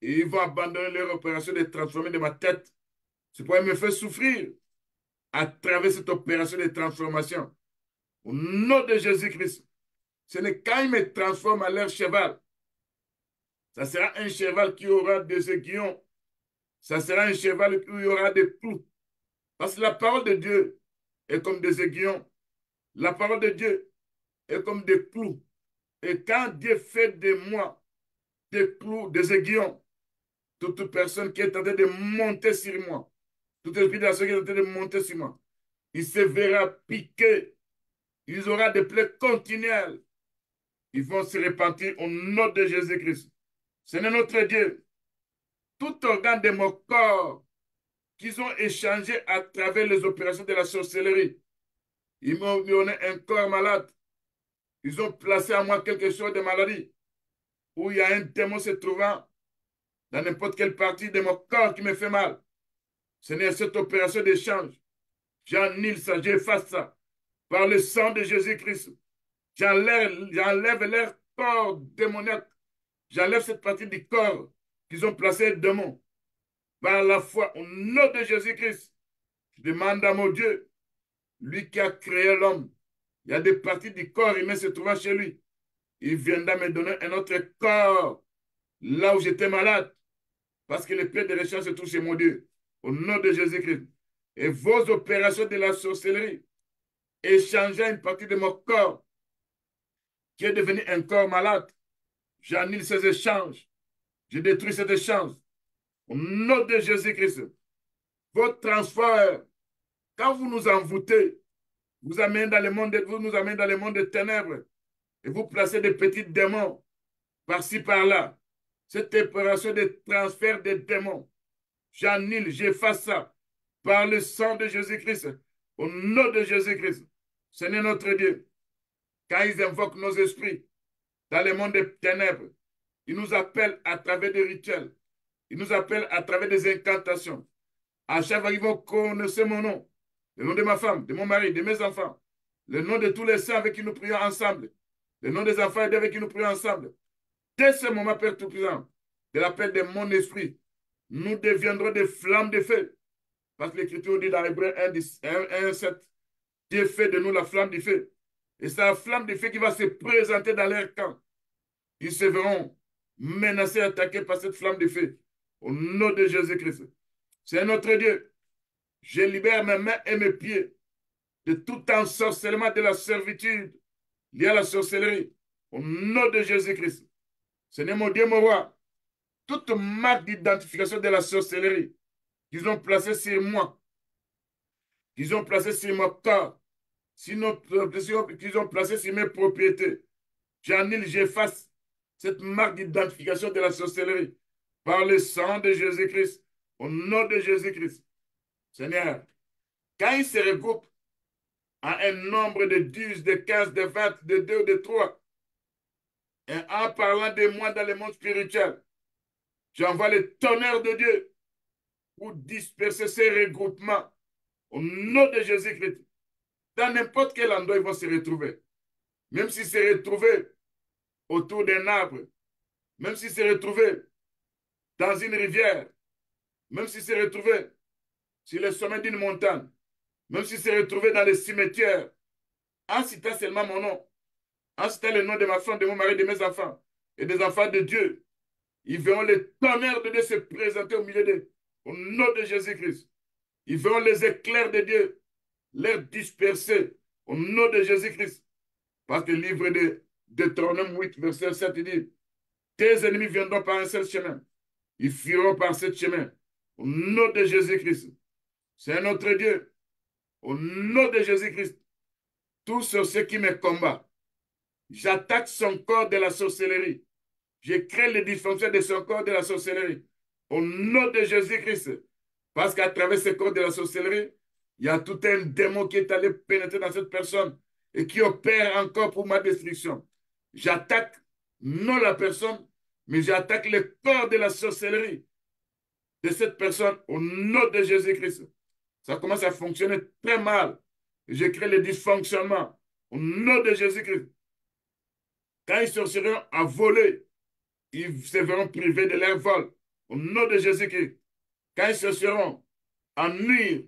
Et ils vont abandonner leur opération de transformer de ma tête. C'est pourquoi ils me font souffrir à travers cette opération de transformation. Au nom de Jésus-Christ, ce n'est quand ils me transforment à leur cheval. Ça sera un cheval qui aura des aiguillons. Ça sera un cheval où il y aura des clous. Parce que la parole de Dieu est comme des aiguillons. La parole de Dieu est comme des clous. Et quand Dieu fait de moi des clous, des aiguillons, toute personne qui est en train de monter sur moi, tout esprit de la qui est en train de monter sur moi, il se verra piquer. Ils auront des plaies continuelles. Ils vont se repentir au nom de Jésus-Christ. Seigneur notre Dieu, tout organe de mon corps qu'ils ont échangé à travers les opérations de la sorcellerie. Ils m'ont donné un corps malade. Ils ont placé à moi quelque chose de maladie. Où il y a un démon se trouvant dans n'importe quelle partie de mon corps qui me fait mal. Seigneur, cette opération d'échange, j'annule ça, j'efface ça. Par le sang de Jésus-Christ, j'enlève leur corps démoniaque. J'enlève cette partie du corps qu'ils ont placé démon. Par la foi, au nom de Jésus-Christ, je demande à mon Dieu, lui qui a créé l'homme, il y a des parties du corps humain se trouvant chez lui. Il viendra me donner un autre corps là où j'étais malade. Parce que le pied de recherche se trouve chez mon Dieu. Au nom de Jésus-Christ. Et vos opérations de la sorcellerie, échangez une partie de mon corps qui est devenu un corps malade. J'annule ces échanges. Je détruis cet échange. Au nom de Jésus-Christ. Votre transfert, quand vous nous envoûtez, vous amenez dans le monde, vous nous amenez dans le monde des ténèbres et vous placez des petits démons par-ci, par-là. Cette opération de transfert des démons, j'annule, j'efface ça par le sang de Jésus-Christ, au nom de Jésus-Christ. Seigneur notre Dieu, quand ils invoquent nos esprits dans le monde des ténèbres, ils nous appellent à travers des rituels, ils nous appellent à travers des incantations. À chaque fois qu'ils vont connaître mon nom, le nom de ma femme, de mon mari, de mes enfants, le nom de tous les saints avec qui nous prions ensemble, le nom des enfants avec qui nous prions ensemble. Dès ce moment, Père Tout-Puissant, de l'appel de mon esprit, nous deviendrons des flammes de feu. Parce que l'Écriture dit dans Hébreux 1, 7, Dieu fait de nous la flamme du feu. Et c'est la flamme du feu qui va se présenter dans leur camp. Ils se verront menacés, attaqués par cette flamme de feu. Au nom de Jésus-Christ. C'est notre Dieu. Je libère mes mains et mes pieds de tout ensorcellement de la servitude liée à la sorcellerie. Au nom de Jésus-Christ. Seigneur mon Dieu, mon roi, toute marque d'identification de la sorcellerie qu'ils ont placée sur moi, qu'ils ont placée sur mon corps, qu'ils ont placée sur mes propriétés, j'annule, j'efface cette marque d'identification de la sorcellerie par le sang de Jésus-Christ, au nom de Jésus-Christ. Seigneur, quand ils se regroupent à un nombre de 10, de 15, de 20, de 2, de 3, et en parlant de moi dans le monde spirituel, j'envoie le tonnerre de Dieu pour disperser ces regroupements au nom de Jésus-Christ. Dans n'importe quel endroit, ils vont se retrouver. Même s'ils se retrouvent autour d'un arbre, même s'ils se retrouvent dans une rivière, même s'ils se retrouvent sur le sommet d'une montagne, même s'ils se retrouvent dans les cimetières, en citant seulement mon nom, en citant le nom de ma femme, de mon mari, de mes enfants et des enfants de Dieu, ils verront le tonnerre de Dieu se présenter au milieu d'eux, au nom de Jésus-Christ. Ils verront les éclairs de Dieu les disperser au nom de Jésus-Christ. Parce que le livre de Deutéronome 8, verset 7, il dit, tes ennemis viendront par un seul chemin. Ils fuiront par ce chemin. Au nom de Jésus-Christ. C'est notre Dieu. Au nom de Jésus-Christ. Tout ce qui me combat. J'attaque son corps de la sorcellerie. Je crée les dysfonctions de son corps de la sorcellerie. Au nom de Jésus-Christ. Parce qu'à travers ce corps de la sorcellerie, il y a tout un démon qui est allé pénétrer dans cette personne et qui opère encore pour ma destruction. J'attaque non la personne, mais j'attaque le corps de la sorcellerie de cette personne au nom de Jésus-Christ. Ça commence à fonctionner très mal. Je crée le dysfonctionnement au nom de Jésus-Christ. Quand ils sortiront à voler, ils se verront privés de leur vol au nom de Jésus-Christ. Quand ils sortiront à nuire,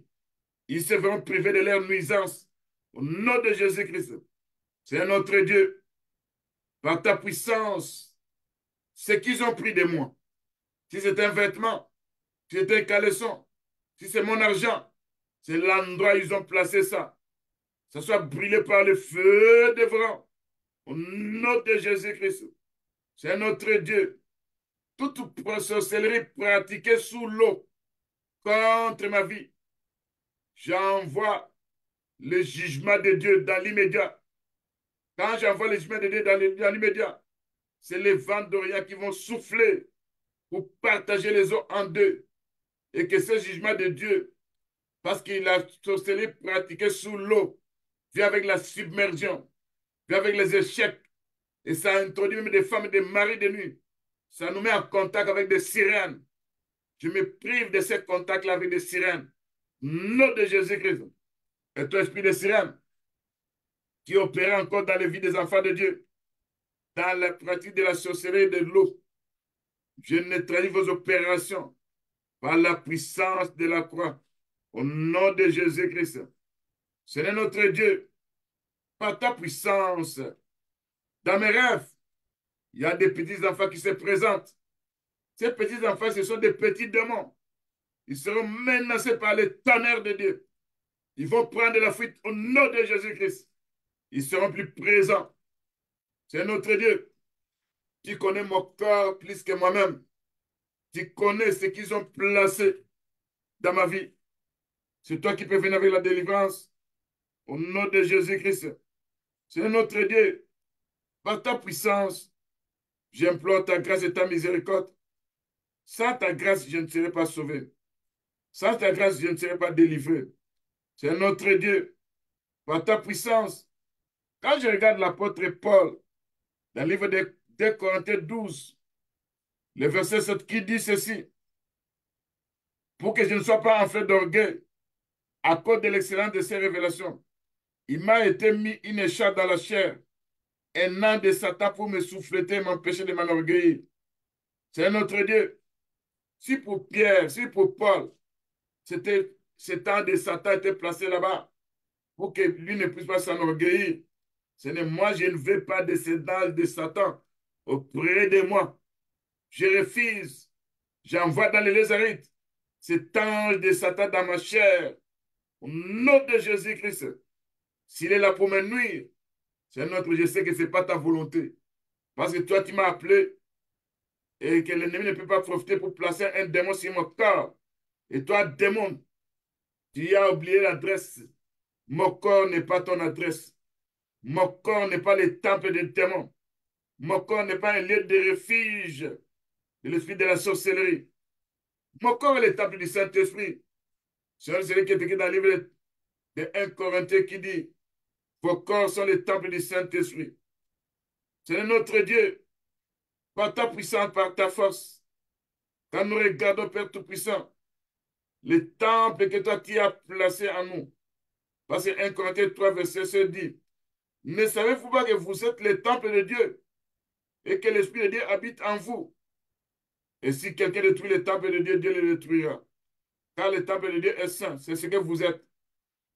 ils se verront privés de leur nuisance au nom de Jésus-Christ. C'est notre Dieu. Par ta puissance, ce qu'ils ont pris de moi, si c'est un vêtement, si c'est un caleçon, si c'est mon argent, c'est l'endroit où ils ont placé ça. Ça soit brûlé par le feu dévorant. Au nom de Jésus-Christ. C'est notre Dieu. Toute sorcellerie pratiquée sous l'eau contre ma vie, j'envoie le jugement de Dieu dans l'immédiat. Quand j'envoie le jugement de Dieu dans l'immédiat, c'est les vents d'Orient qui vont souffler pour partager les eaux en deux. Et que ce jugement de Dieu, parce qu'il a sorcellerie pratiquée sous l'eau, vient avec la submersion, vient avec les échecs. Et ça introduit même des femmes et des maris de nuit. Ça nous met en contact avec des sirènes. Je me prive de ces contacts-là avec des sirènes. Nom de Jésus-Christ. Et toi, esprit de sirène, qui opère encore dans les vies des enfants de Dieu, dans la pratique de la sorcellerie et de l'eau, je neutralise vos opérations par la puissance de la croix. Au nom de Jésus-Christ. Seigneur notre Dieu, par ta puissance, dans mes rêves, Il y a des petits enfants qui se présentent. Ces petits enfants, ce sont des petits démons. Ils seront menacés par les tonnerres de Dieu. Ils vont prendre la fuite au nom de Jésus-Christ. Ils seront plus présents. C'est notre Dieu. Tu connais mon corps plus que moi-même. Tu connais ce qu'ils ont placé dans ma vie. C'est toi qui peux venir avec la délivrance. Au nom de Jésus-Christ. C'est notre Dieu. Par ta puissance, j'implore ta grâce et ta miséricorde. Sans ta grâce, je ne serai pas sauvé. Sans ta grâce, je ne serai pas délivré. C'est notre Dieu. Par ta puissance. Quand je regarde l'apôtre Paul, dans le livre de 2 Corinthiens 12, le verset 7 qui dit ceci, pour que je ne sois pas en fait d'orgueil, à cause de l'excellence de ces révélations, il m'a été mis une écharpe dans la chair, un an de Satan pour me souffleter et m'empêcher de m'enorgueillir. C'est notre Dieu. Si pour Pierre, si pour Paul, c'était ce temps de Satan était placé là-bas pour que lui ne puisse pas s'enorgueillir, ce n'est moi, je ne veux pas de ces dalles de Satan auprès de moi. Je refuse. J'envoie dans les lézarites cet ange de Satan dans ma chair. Au nom de Jésus-Christ. S'il est là pour me nuire, c'est notre, je sais que ce n'est pas ta volonté. Parce que toi, tu m'as appelé et que l'ennemi ne peut pas profiter pour placer un démon sur mon corps. Et toi, démon, tu as oublié l'adresse. Mon corps n'est pas ton adresse. Mon corps n'est pas le temple des démons. Mon corps n'est pas un lieu de refuge de l'esprit de la sorcellerie. Mon corps est le temple du Saint-Esprit. C'est celui qui est écrit dans le livre de 1 Corinthiens qui dit, vos corps sont les temples du Saint-Esprit. C'est notre Dieu, par ta puissance, par ta force. Quand nous regardons, Père Tout-Puissant, le temple que toi tu as placé en nous. Parce que 1 Corinthiens 3, verset 7 dit, ne savez-vous pas que vous êtes le temple de Dieu et que l'Esprit de Dieu habite en vous? Et si quelqu'un détruit le temple de Dieu, Dieu le détruira. Car le temple de Dieu est saint, c'est ce que vous êtes.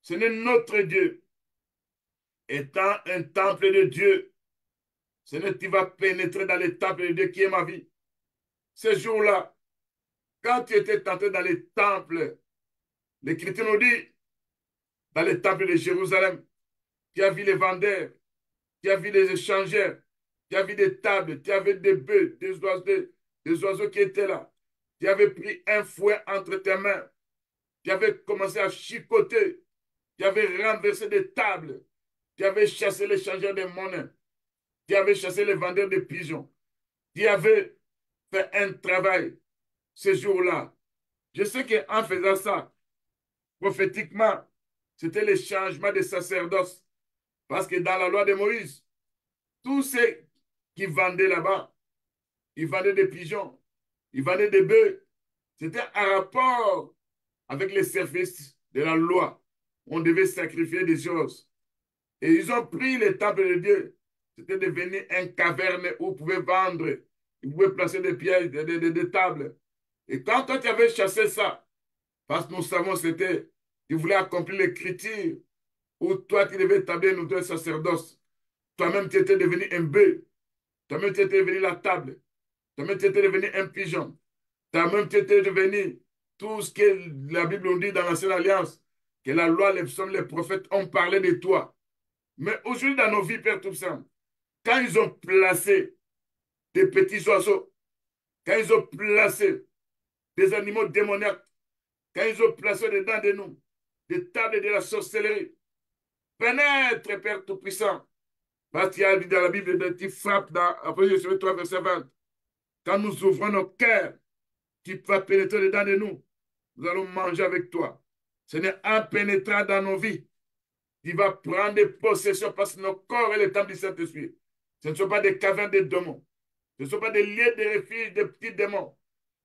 Ce n'est notre Dieu. Étant un temple de Dieu, ce n'est tu vas pénétrer dans le temple de Dieu qui est ma vie. Ce jour-là, quand tu étais tenté dans les temples, l'Écriture nous dit, dans les temples de Jérusalem, tu as vu les vendeurs, tu as vu les échangeurs, tu as vu des tables, tu avais des bœufs, des oiseaux qui étaient là. Tu avais pris un fouet entre tes mains. Tu avais commencé à chicoter. Tu avais renversé des tables. Tu avais chassé les changeurs de monnaie. Tu avais chassé les vendeurs de pigeons. Tu avais fait un travail ce jour-là. Je sais qu'en faisant ça, prophétiquement, c'était le changement de sacerdoce. Parce que dans la loi de Moïse, tous ceux qui vendaient là-bas, ils vendaient des pigeons, ils vendaient des bœufs. C'était un rapport avec les services de la loi. On devait sacrifier des choses. Et ils ont pris le temple de Dieu. C'était devenu une caverne où ils pouvaient vendre. Ils pouvaient placer des pièges, des tables. Et quand toi, tu avais chassé ça, parce que nous savons c'était, tu voulais accomplir l'écriture, où toi, tu devais établir notre sacerdoce. Toi-même, tu étais devenu un bœuf. Toi-même, tu étais devenu la table. Toi-même, tu étais devenu un pigeon. Toi-même, tu étais devenu tout ce que la Bible nous dit dans l'Ancienne Alliance, que la loi, les psaumes, les prophètes ont parlé de toi. Mais aujourd'hui, dans nos vies, Père Tout-Puissant, quand ils ont placé des petits oiseaux, quand ils ont placé des animaux démoniaques, quand ils ont placé dedans de nous des tables de la sorcellerie, pénètre, Père Tout-Puissant, parce qu'il y a dit dans la Bible, tu frappes dans Apocalypse 3, verset 20. Quand nous ouvrons nos cœurs, tu vas pénétrer dedans de nous. Nous allons manger avec toi. Ce n'est en pénétrant dans nos vies. Tu vas prendre des possessions parce que nos corps est le temple du Saint-Esprit. Ce ne sont pas des cavernes de démons. Ce ne sont pas des lieux de refuge de petits démons.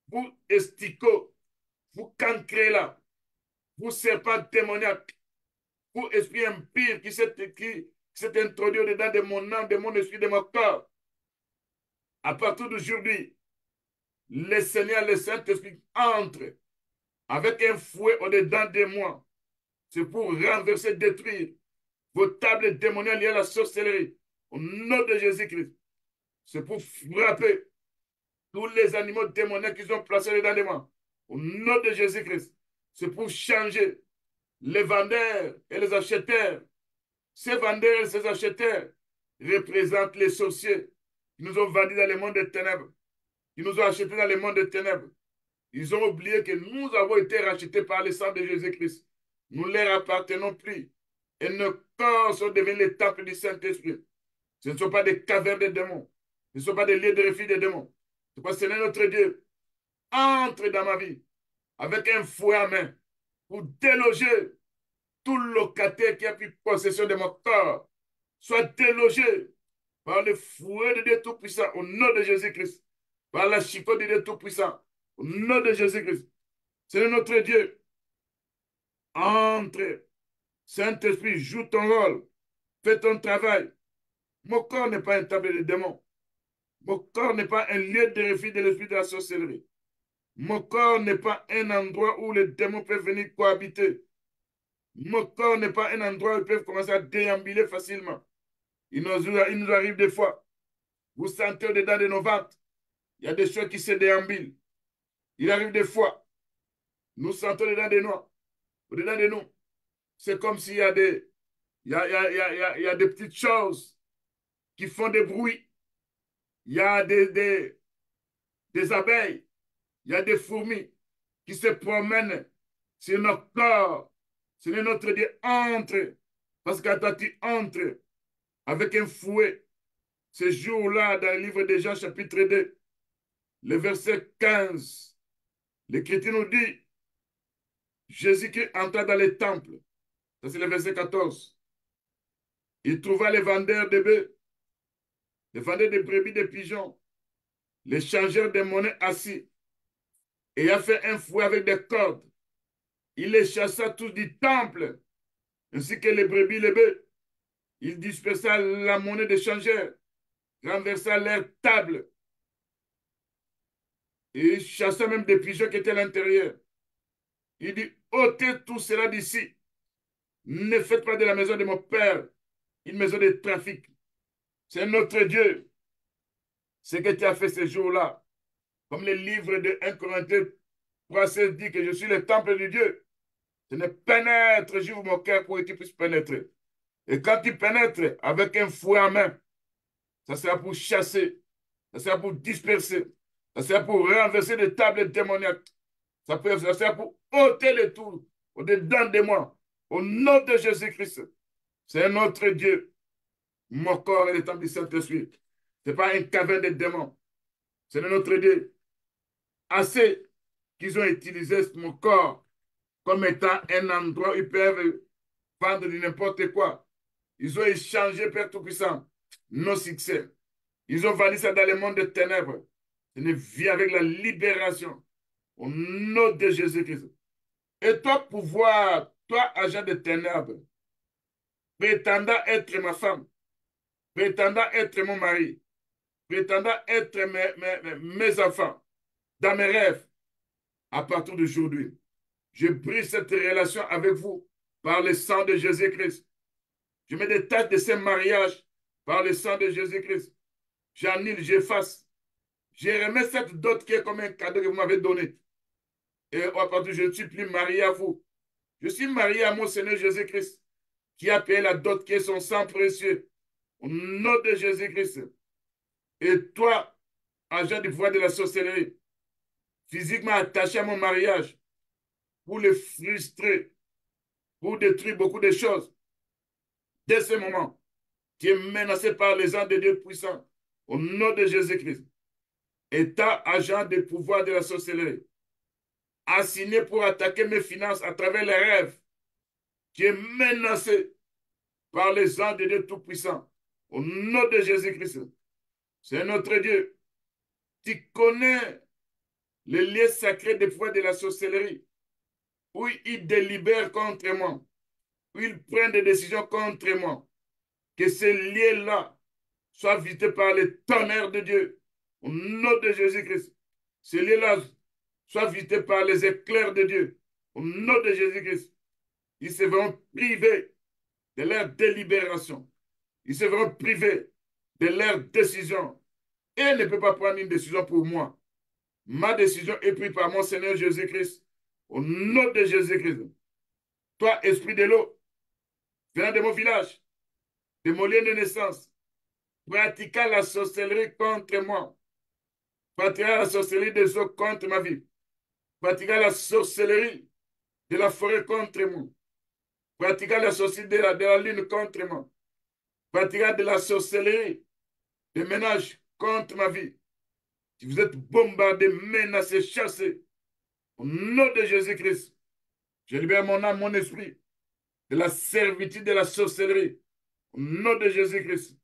Vous, esticots, vous cancrez là, vous serpents démoniaques, vous, esprit impire qui s'est introduit dedans de mon âme, de mon esprit, de mon corps. À partir d'aujourd'hui, le Seigneur, le Saint-Esprit entre avec un fouet au-dedans de moi. C'est pour renverser, détruire vos tables démoniales liées à la sorcellerie. Au nom de Jésus-Christ. C'est pour frapper tous les animaux démoniaques qu'ils ont placés dedans de moi. Au nom de Jésus-Christ. C'est pour changer les vendeurs et les acheteurs. Ces vendeurs et ces acheteurs représentent les sorciers qui nous ont vendus dans le monde des ténèbres, qui nous ont achetés dans le monde des ténèbres. Ils ont oublié que nous avons été rachetés par le sang de Jésus-Christ. Nous ne leur appartenons plus. Et nos corps sont devenus les temples du Saint-Esprit. Ce ne sont pas des cavernes de démons. Ce ne sont pas des lieux de refuge des démons. C'est parce que c'est notre Dieu. Entre dans ma vie avec un fouet à main pour déloger tout locataire qui a pris possession de mon corps. Soit délogé par le fouet de Dieu Tout-Puissant au nom de Jésus-Christ. Par la chicotte de Dieu Tout-Puissant au nom de Jésus-Christ. C'est notre Dieu. Entre. Saint-Esprit, joue ton rôle. Fais ton travail. Mon corps n'est pas un temple de démons. Mon corps n'est pas un lieu de refuge de l'esprit de la sorcellerie. Mon corps n'est pas un endroit où les démons peuvent venir cohabiter. Mon corps n'est pas un endroit où ils peuvent commencer à déambuler facilement. Il nous arrive des fois, vous sentez au-dedans de nos ventres, il y a des choses qui se déambulent. Il arrive des fois, nous sentons au-dedans de nous. C'est comme s'il y a il y a des petites choses qui font des bruits. Il y a des abeilles, il y a des fourmis qui se promènent sur notre corps. C'est notre Dieu entre. Parce que quand tu entres avec un fouet, ce jour-là, dans le livre de Jean, chapitre 2, le verset 15, l'Écriture nous dit, Jésus qui entra dans les temples, ça c'est le verset 14, il trouva les vendeurs de bœufs, les vendeurs de brebis, de pigeons, les changeurs de monnaie assis, et il a fait un fouet avec des cordes. Il les chassa tous du temple, ainsi que les brebis, les bœufs. Il dispersa la monnaie des changeurs, renversa leur table, et il chassa même des pigeons qui étaient à l'intérieur. Il dit, ôtez tout cela d'ici. Ne faites pas de la maison de mon père une maison de trafic. C'est notre Dieu. Ce que tu as fait ce jour-là. Comme le livre de 1 Corinthiens 3,16 dit que je suis le temple de Dieu. Je ne pénètre, j'ouvre mon cœur pour que tu puisses pénétrer. Et quand tu pénètres avec un fouet en main, ça sera pour chasser, ça sera pour disperser, ça sera pour renverser des tables démoniaques. Ça sert pour ôter les tours au-dedans de moi. Au nom de Jésus-Christ. C'est notre Dieu. Mon corps est le temple du Saint-Esprit. Ce n'est pas un caverne de démons. C'est notre Dieu. Assez qu'ils ont utilisé mon corps comme étant un endroit où ils peuvent vendre de n'importe quoi. Ils ont échangé, Père Tout-Puissant, nos succès. Ils ont vendu ça dans le monde des ténèbres. Je ne vis avec la libération. Au nom de Jésus-Christ. Et toi, pouvoir, toi, agent de ténèbres, prétendant être ma femme, prétendant être mon mari, prétendant être mes enfants, dans mes rêves, à partir d'aujourd'hui, je brise cette relation avec vous par le sang de Jésus-Christ. Je me détache de ce mariage par le sang de Jésus-Christ. J'annule, j'efface. Je remets cette dot qui est comme un cadeau que vous m'avez donné. Et à partir je ne suis plus marié à vous. Je suis marié à mon Seigneur Jésus-Christ, qui a payé la dot qui est son sang précieux. Au nom de Jésus-Christ. Et toi, agent du pouvoir de la sorcellerie, physiquement attaché à mon mariage, pour le frustrer, pour détruire beaucoup de choses. Dès ce moment, tu es menacé par les anges de Dieu puissants. Au nom de Jésus-Christ. État agent des pouvoirs de la sorcellerie, assigné pour attaquer mes finances à travers les rêves, qui est menacé par les anges de Dieu Tout-Puissant. Au nom de Jésus-Christ. C'est notre Dieu. Tu connais les lieux sacrés des pouvoirs de la sorcellerie, où ils délibèrent contre moi, où ils prennent des décisions contre moi. Que ces lieux-là soient visités par le tonnerre de Dieu. Au nom de Jésus-Christ. Ces lieux-là soient visités par les éclairs de Dieu. Au nom de Jésus-Christ. Ils se verront privés de leur délibération. Ils se verront privés de leur décision. et ne peut pas prendre une décision pour moi. Ma décision est prise par mon Seigneur Jésus-Christ. Au nom de Jésus-Christ. Toi, esprit de l'eau, venant de mon village, de mon lieu de naissance, pratiquant la sorcellerie contre moi, pratiquant la sorcellerie des eaux contre ma vie, pratiquant la sorcellerie de la forêt contre moi, pratiquant la sorcellerie de la lune contre moi, pratiquant de la sorcellerie de ménage contre ma vie. Si vous êtes bombardés, menacés, chassés, au nom de Jésus-Christ, je libère mon âme, mon esprit de la servitude de la sorcellerie. Au nom de Jésus-Christ,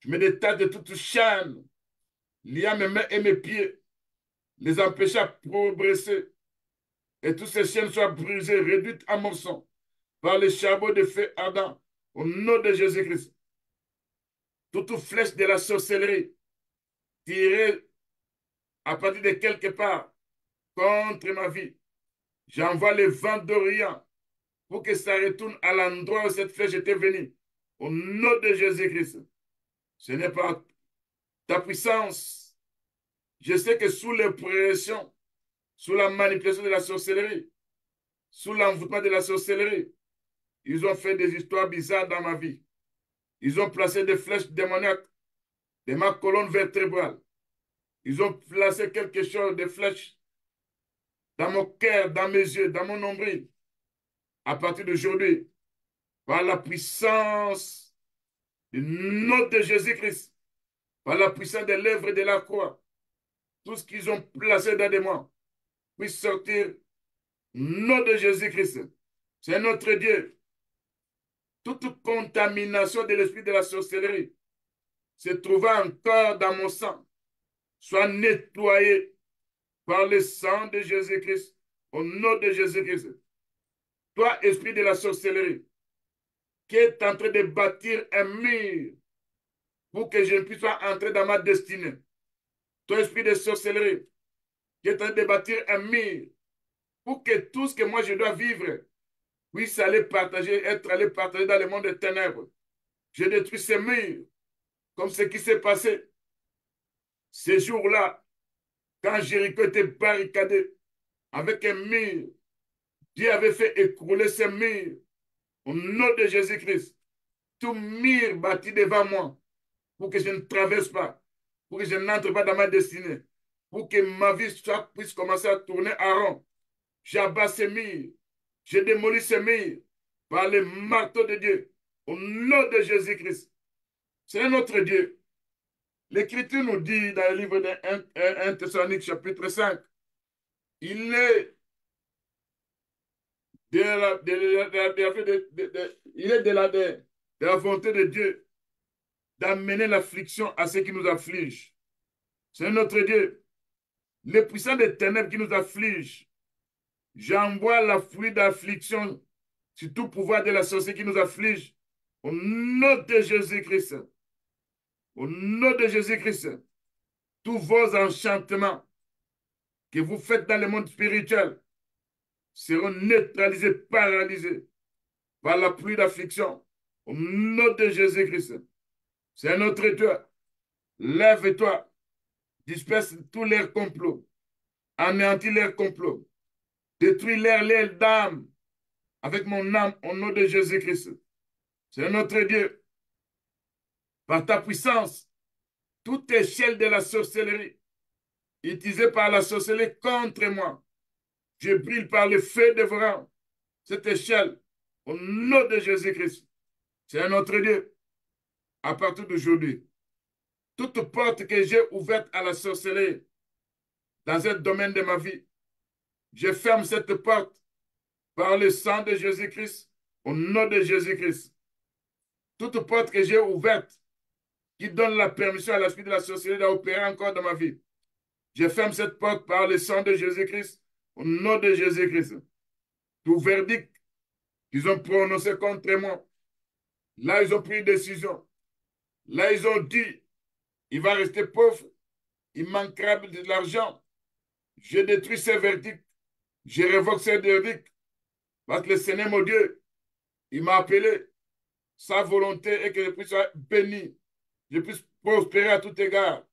je me détache de toute chaîne liée à mes mains et mes pieds, les empêcher à progresser. Et toutes ces chaînes soient brisées, réduites à morceaux par les charbons de feu ardent. Au nom de Jésus-Christ, toute flèche de la sorcellerie tirée à partir de quelque part contre ma vie, j'envoie le vent d'Orient pour que ça retourne à l'endroit où cette flèche était venue. Au nom de Jésus-Christ. Ce n'est pas ta puissance. Je sais que sous l'oppression, sous la manipulation de la sorcellerie, sous l'envoûtement de la sorcellerie, ils ont fait des histoires bizarres dans ma vie. Ils ont placé des flèches démoniaques de ma colonne vertébrale. Ils ont placé quelque chose, des flèches, dans mon cœur, dans mes yeux, dans mon nombril. À partir d'aujourd'hui, par la puissance du nom de Jésus-Christ, par la puissance de l'œuvre de la croix, tout ce qu'ils ont placé dans des mois puisse sortir au nom de Jésus-Christ. C'est notre Dieu. Toute contamination de l'esprit de la sorcellerie se trouvant encore dans mon sang soit nettoyée par le sang de Jésus-Christ, au nom de Jésus-Christ. Toi, esprit de la sorcellerie, qui est en train de bâtir un mur pour que je ne puisse pas entrer dans ma destinée. Toi, esprit de sorcellerie, qui est en train de bâtir un mur pour que tout ce que moi je dois vivre puisse aller partager, être allé partager dans le monde des ténèbres. Je détruis ces murs, comme ce qui s'est passé ces jours-là, quand Jéricho était barricadé avec un mur. Dieu avait fait écrouler ces murs au nom de Jésus-Christ. Tout mur bâti devant moi pour que je ne traverse pas, pour que je n'entre pas dans ma destinée, pour que ma vie puisse commencer à tourner à rond. J'abats ces murs, je démolis ces murs par le marteau de Dieu au nom de Jésus-Christ. C'est notre Dieu. L'Écriture nous dit dans le livre de 1 Thessalonique chapitre 5, il est de la volonté de Dieu d'amener l'affliction à ceux qui nous affligent. C'est notre Dieu. Le puissant des ténèbres qui nous afflige, j'envoie la pluie d'affliction sur tout pouvoir de la société qui nous afflige. Au nom de Jésus-Christ. Au nom de Jésus-Christ. Tous vos enchantements que vous faites dans le monde spirituel seront neutralisés, paralysés par la pluie d'affliction. Au nom de Jésus-Christ. C'est notre Dieu. Lève-toi. Disperse tous leurs complots. Anéantis leurs complots. Détruis leurs d'âme avec mon âme au nom de Jésus-Christ. C'est notre Dieu. Par ta puissance, toute échelle de la sorcellerie utilisée par la sorcellerie contre moi, je brille par le feu dévorant cette échelle au nom de Jésus-Christ. C'est notre Dieu. À partir d'aujourd'hui, toute porte que j'ai ouverte à la sorcellerie dans un domaine de ma vie, je ferme cette porte par le sang de Jésus-Christ, au nom de Jésus-Christ. Toute porte que j'ai ouverte qui donne la permission à l'esprit de la sorcellerie d'opérer encore dans ma vie, je ferme cette porte par le sang de Jésus-Christ, au nom de Jésus-Christ. Tout verdict qu'ils ont prononcé contre moi, là ils ont pris une décision. Là ils ont dit, il va rester pauvre, il manquera de l'argent. Je détruis ces verdicts, je révoque ces verdicts, parce que le Seigneur mon Dieu, il m'a appelé, sa volonté est que je puisse être béni, je puisse prospérer à tout égard.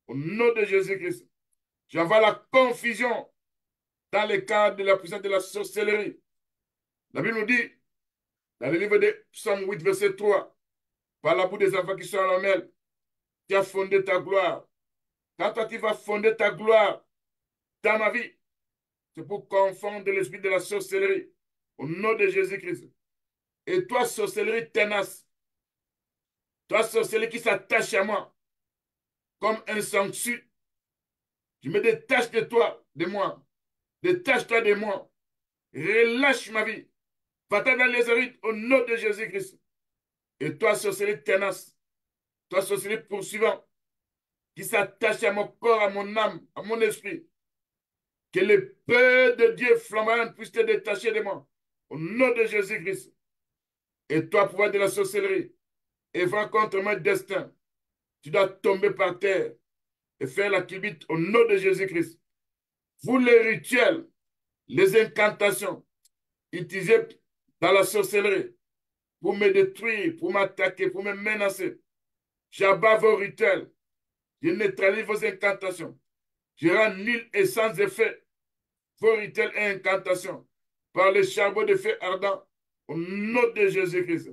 Au nom de Jésus-Christ, j'envoie la confusion dans le cadre de la puissance de la sorcellerie. La Bible nous dit, dans le livre de Psaume 8, verset 3, par la bouche des enfants qui sont à l'honneur, tu as fondé ta gloire. Quand toi, tu vas fonder ta gloire dans ma vie, c'est pour confondre l'esprit de la sorcellerie. Au nom de Jésus-Christ. Et toi, sorcellerie tenace, toi, sorcellerie qui s'attache à moi, comme un sangsue, je me détache de toi, de moi. Détache-toi de moi. Relâche ma vie. Va-t'en dans les arides au nom de Jésus-Christ. Et toi, sorcellerie tenace, toi, sorcellerie poursuivant, qui s'attache à mon corps, à mon âme, à mon esprit, que le peu de Dieu flamboyant puisse te détacher de moi. Au nom de Jésus-Christ. Et toi, pouvoir de la sorcellerie, œuvrant contre mon destin, tu dois tomber par terre et faire la culbute au nom de Jésus-Christ. Vous, les rituels, les incantations utilisées dans la sorcellerie pour me détruire, pour m'attaquer, pour me menacer, j'abats vos rituels, je neutralise vos incantations, je rends nul et sans effet vos rituels et incantations par le charbon de feu ardent au nom de Jésus-Christ.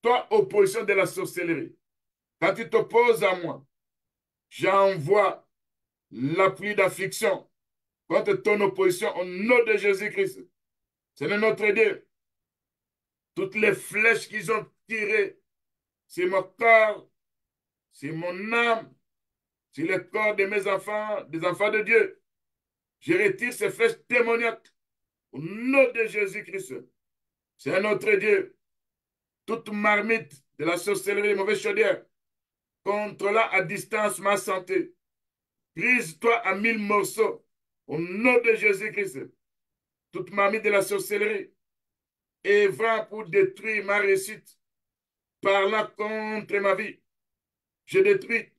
Toi, opposition de la sorcellerie, quand tu t'opposes à moi, j'envoie la pluie d'affliction contre ton opposition au nom de Jésus-Christ. C'est notre Dieu. Toutes les flèches qu'ils ont tirées, c'est mon corps, c'est mon âme, c'est le corps de mes enfants, des enfants de Dieu. Je retire ces flèches démoniaques au nom de Jésus-Christ. C'est un autre Dieu. Toute marmite de la sorcellerie, des mauvaises chaudières, contrôlant à distance ma santé. Brise-toi à 1000 morceaux au nom de Jésus-Christ. Toute marmite de la sorcellerie, œuvrant pour détruire ma réussite, parlant contre ma vie. Je détruis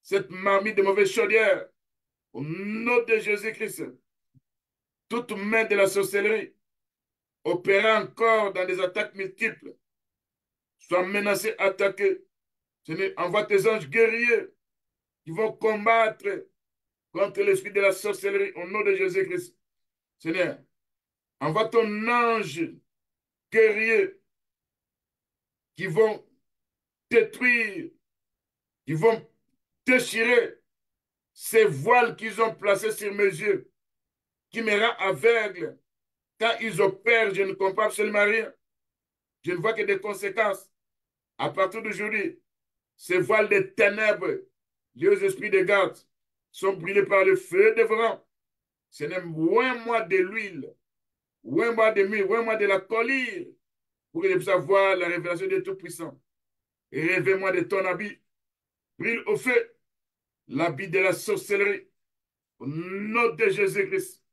cette marmite de mauvaises chaudières au nom de Jésus-Christ. Toute main de la sorcellerie, opérant encore dans des attaques multiples, soit menacée, attaquée. Seigneur, envoie tes anges guerriers qui vont combattre contre l'esprit de la sorcellerie au nom de Jésus-Christ. Seigneur, envoie ton ange guerrier qui vont détruire, qui vont déchirer ces voiles qu'ils ont placés sur mes yeux, qui me rend aveugle. Quand ils opèrent, je ne comprends absolument rien. Je ne vois que des conséquences. À partir d'aujourd'hui, ces voiles de ténèbres, liés aux esprits de garde, sont brûlés par le feu dévorant. Seigneur, loin-moi de l'huile, loin-moi de l'huile, loin-moi de la colère, pour que je puisse avoir la révélation de Tout-Puissant. Révèle-moi de ton habit. Brûle au feu l'habit de la sorcellerie. Au nom de Jésus-Christ.